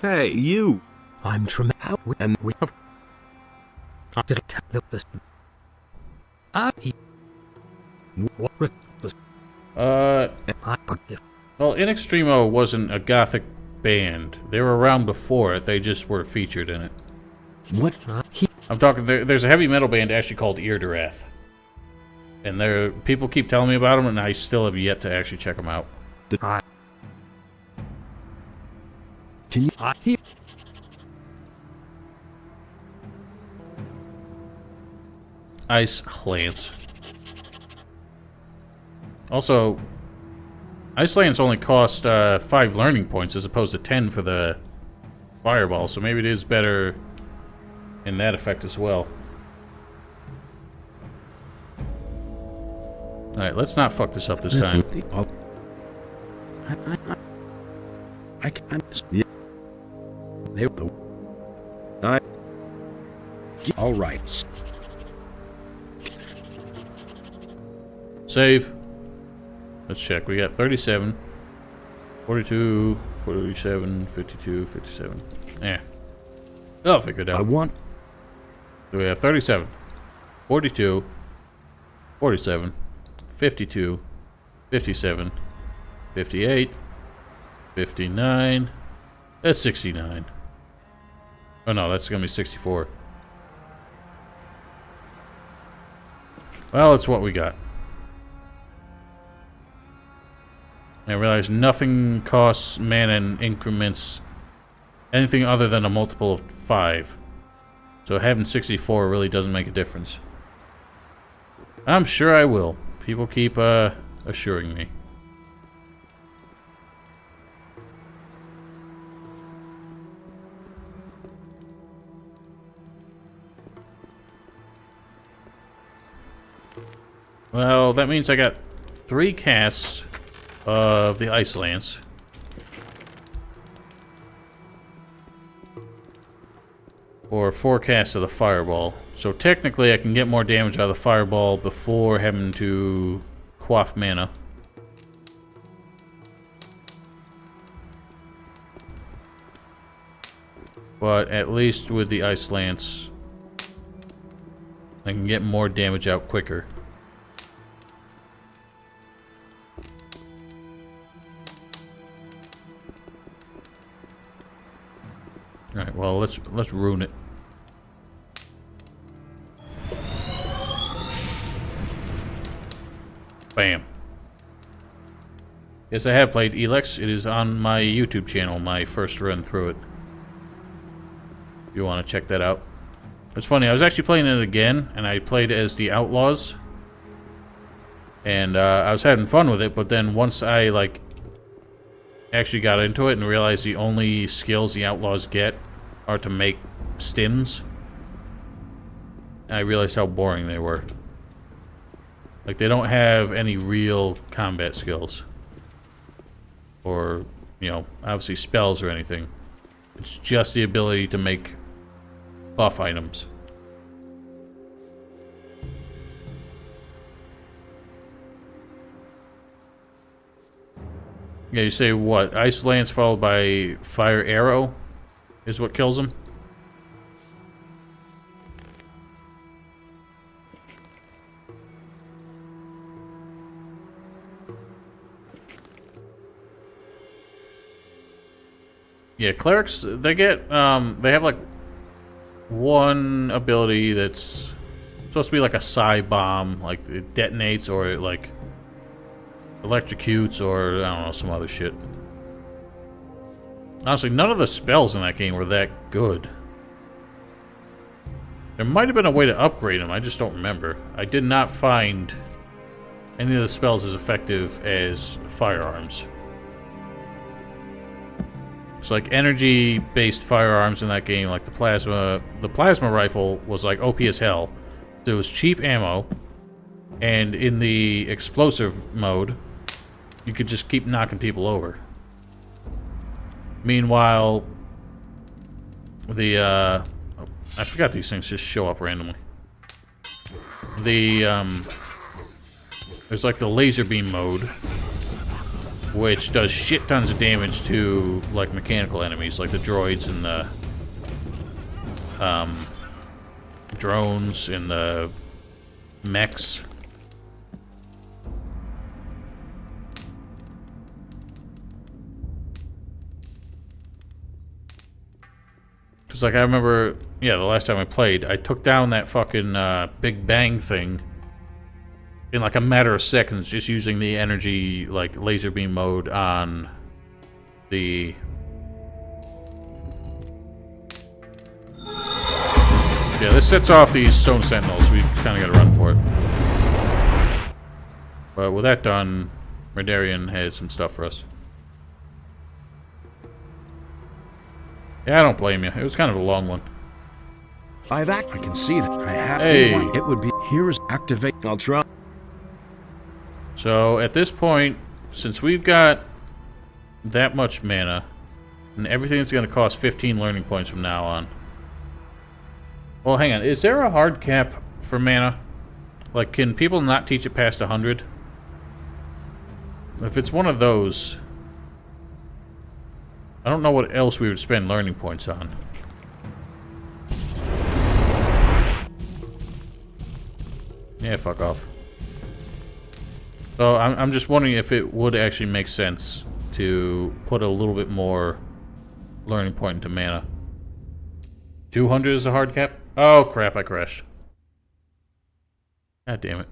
Hey, you! I'm tremendous, and we have. I did tell this. Well, In Extremo wasn't a Gothic band. They were around before it. They just were featured in it. What? I'm talking. There's a heavy metal band actually called Eardirath, and people keep telling me about them, and I still have yet to actually check them out. Can you? Ice Lance. Also, Ice Lance only cost 5 learning points as opposed to 10 for the fireball, so maybe it is better in that effect as well. Alright, let's not fuck this up this time. I can't. Yeah. All right. Save. Let's check. We got 37, 42, 47, 52, 57. Yeah. I'll figure it out. I want. So we have 37, 42, 47, 52, 57, 58. 59. That's 69. Oh no, that's gonna be 64. Well, it's what we got. I realize nothing costs mana in increments anything other than a multiple of 5. So having 64 really doesn't make a difference. I'm sure I will. People keep assuring me. Well, that means I got 3 casts of the Ice Lance. Or 4 casts of the Fireball. So technically I can get more damage out of the Fireball before having to quaff mana. But at least with the Ice Lance, I can get more damage out quicker. Alright, well, let's ruin it. Bam. Yes, I have played Elex. It is on my YouTube channel, my first run through it. If you want to check that out. It's funny, I was actually playing it again, and I played as the Outlaws. And I was having fun with it, but then once I, like, actually got into it and realized the only skills the Outlaws get are to make stims, I realized how boring they were. Like, they don't have any real combat skills. Or, you know, obviously spells or anything. It's just the ability to make buff items. Yeah, you say what? Ice Lance followed by Fire Arrow is what kills him? Yeah, clerics, they get, they have like one ability that's supposed to be like a psi bomb, like it detonates or it like electrocutes or I don't know, some other shit. Honestly, none of the spells in that game were that good. There might have been a way to upgrade them, I just don't remember. I did not find any of the spells as effective as firearms. So like energy-based firearms in that game, like the plasma rifle was like OP as hell. There was cheap ammo, and in the explosive mode, you could just keep knocking people over. Meanwhile, the I forgot these things just show up randomly. The there's like the laser beam mode, which does shit tons of damage to, like, mechanical enemies, like the droids and the, drones and the mechs. Because, like, I remember, yeah, the last time I played, I took down that fucking, Big Bang thing in like a matter of seconds, just using the energy, like, laser beam mode on the... Yeah, this sets off these stone sentinels. We kind of got to run for it. But with that done, Merdarian has some stuff for us. Yeah, I don't blame you. It was kind of a long one. I can see that. I have one. It would be... Here is activate. I'll try. So, at this point, since we've got that much mana, and everything's going to cost 15 learning points from now on. Well, hang on. Is there a hard cap for mana? Like, can people not teach it past 100? If it's one of those, I don't know what else we would spend learning points on. Yeah, fuck off. So I'm just wondering if it would actually make sense to put a little bit more learning point into mana. 200 is a hard cap? Oh crap, I crashed. God damn it.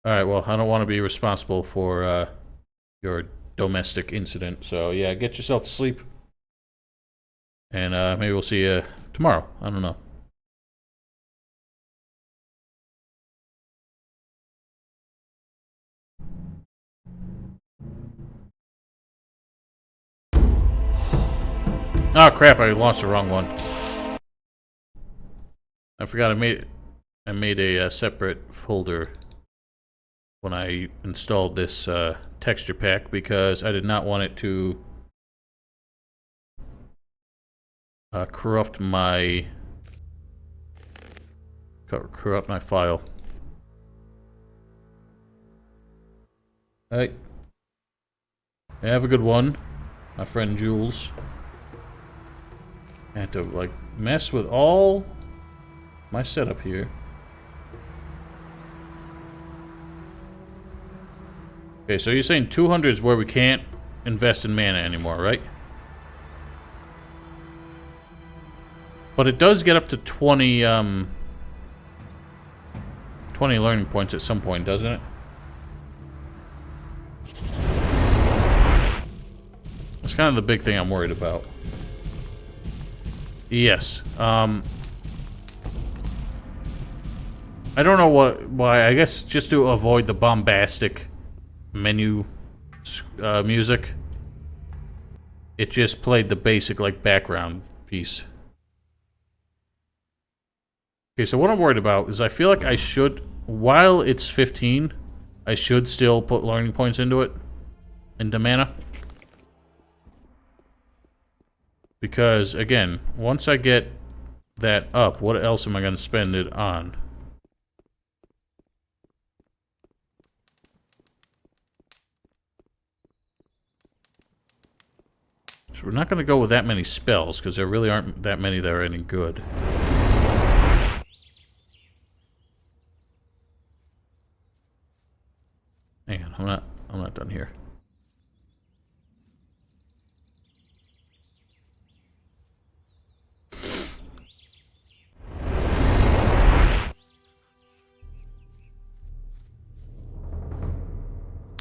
Alright, well, I don't want to be responsible for your domestic incident, so yeah, get yourself to sleep. And maybe we'll see you tomorrow. I don't know. Oh crap, I launched the wrong one. I forgot I made a separate folder when I installed this texture pack because I did not want it to corrupt my file. Alright. Have a good one, my friend Jules. I had to like mess with all my setup here. Okay, so you're saying 200 is where we can't invest in mana anymore, right? But it does get up to 20 learning points at some point, doesn't it? That's kind of the big thing I'm worried about. Yes. I don't know why. I guess just to avoid the bombastic menu music, it just played the basic like background piece. Okay, so what I'm worried about is I feel like I should, while it's 15, I should still put learning points into it, into mana. Because, again, once I get that up, what else am I going to spend it on? So we're not going to go with that many spells, because there really aren't that many that are any good. Hang on, I'm not done here.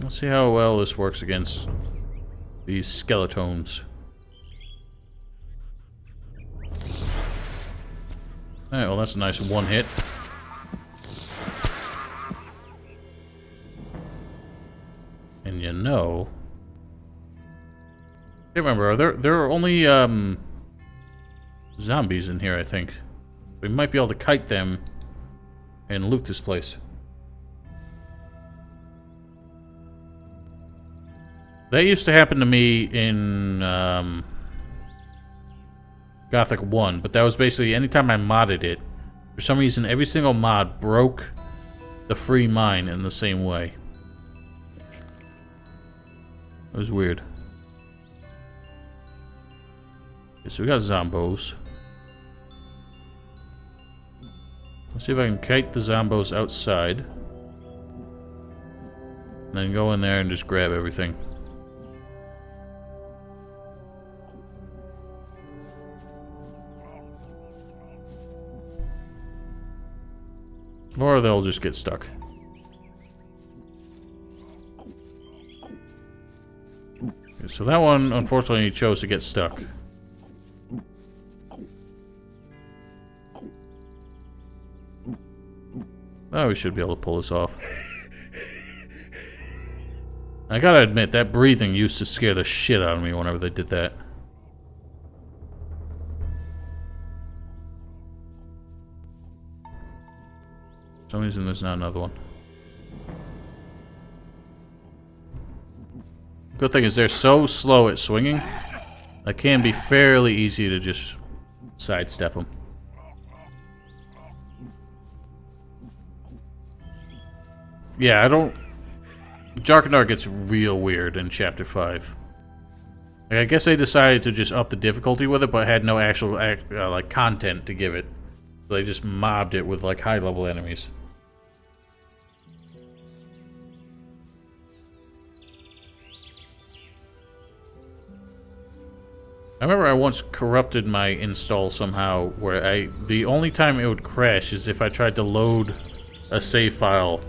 Let's see how well this works against these skeletons. Alright, well that's a nice one hit. And you know... I can't remember, there are only zombies in here, I think. We might be able to kite them and loot this place. That used to happen to me in Gothic 1, but that was basically anytime I modded it, for some reason every single mod broke the free mine in the same way. It was weird. Okay, so we got zombos. Let's see if I can kite the zombos outside. And then go in there and just grab everything. Or they'll just get stuck. Okay, so that one, unfortunately, chose to get stuck. Oh, we should be able to pull this off. I gotta admit, that breathing used to scare the shit out of me whenever they did that. For some reason there's not another one. Good thing is they're so slow at swinging, it can be fairly easy to just sidestep them. Yeah, I don't... Jarkandar gets real weird in Chapter 5. Like, I guess they decided to just up the difficulty with it, but had no actual like content to give it. So they just mobbed it with like high-level enemies. I remember I once corrupted my install somehow, where the only time it would crash is if I tried to load a save file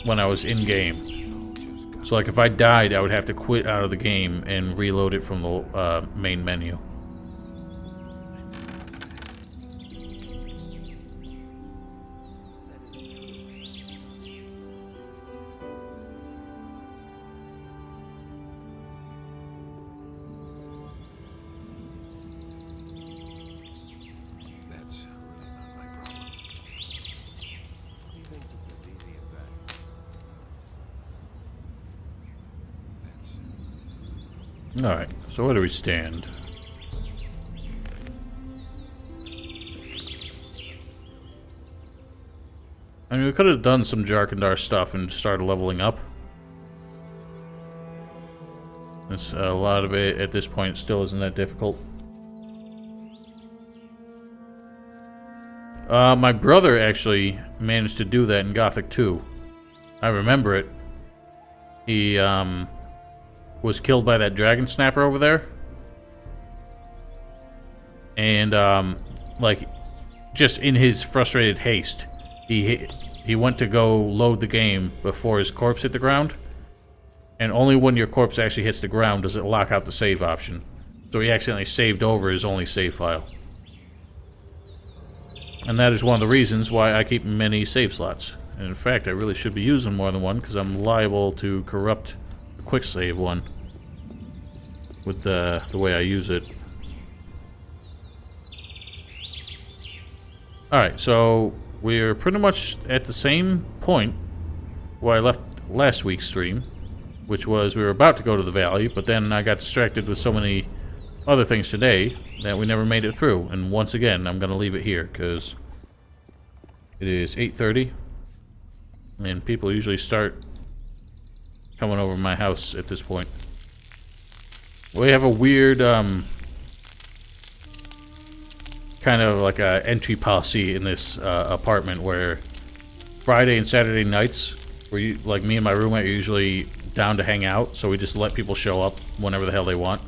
when I was in-game. So like if I died, I would have to quit out of the game and reload it from the main menu. Alright, so where do we stand? I mean, we could have done some Jarkandar stuff and started leveling up. It's, a lot of it at this point still isn't that difficult. My brother actually managed to do that in Gothic 2. I remember it. He, was killed by that dragon snapper over there. And, like, just in his frustrated haste, he went to go load the game before his corpse hit the ground. And only when your corpse actually hits the ground does it lock out the save option. So he accidentally saved over his only save file. And that is one of the reasons why I keep many save slots. And in fact, I really should be using more than one, because I'm liable to corrupt quick save one with the way I use it. Alright, so we're pretty much at the same point where I left last week's stream, which was we were about to go to the valley, but then I got distracted with so many other things today that we never made it through. And once again, I'm going to leave it here because it is 8:30 and people usually start coming over my house at this point. We have a weird, kind of like a entry policy in this apartment where Friday and Saturday nights, like me and my roommate are usually down to hang out, so we just let people show up whenever the hell they want.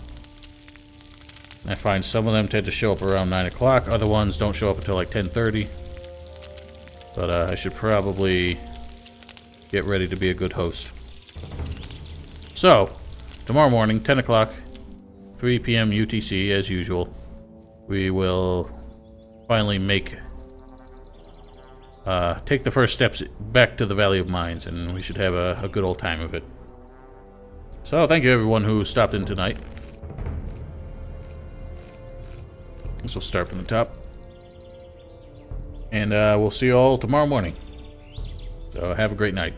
I find some of them tend to show up around 9 o'clock, other ones don't show up until like 10:30. But I should probably get ready to be a good host. So, tomorrow morning, 10 o'clock, 3 p.m. UTC, as usual, we will finally take the first steps back to the Valley of Mines, and we should have a good old time of it. So, thank you everyone who stopped in tonight. This will start from the top. And we'll see you all tomorrow morning. So, have a great night.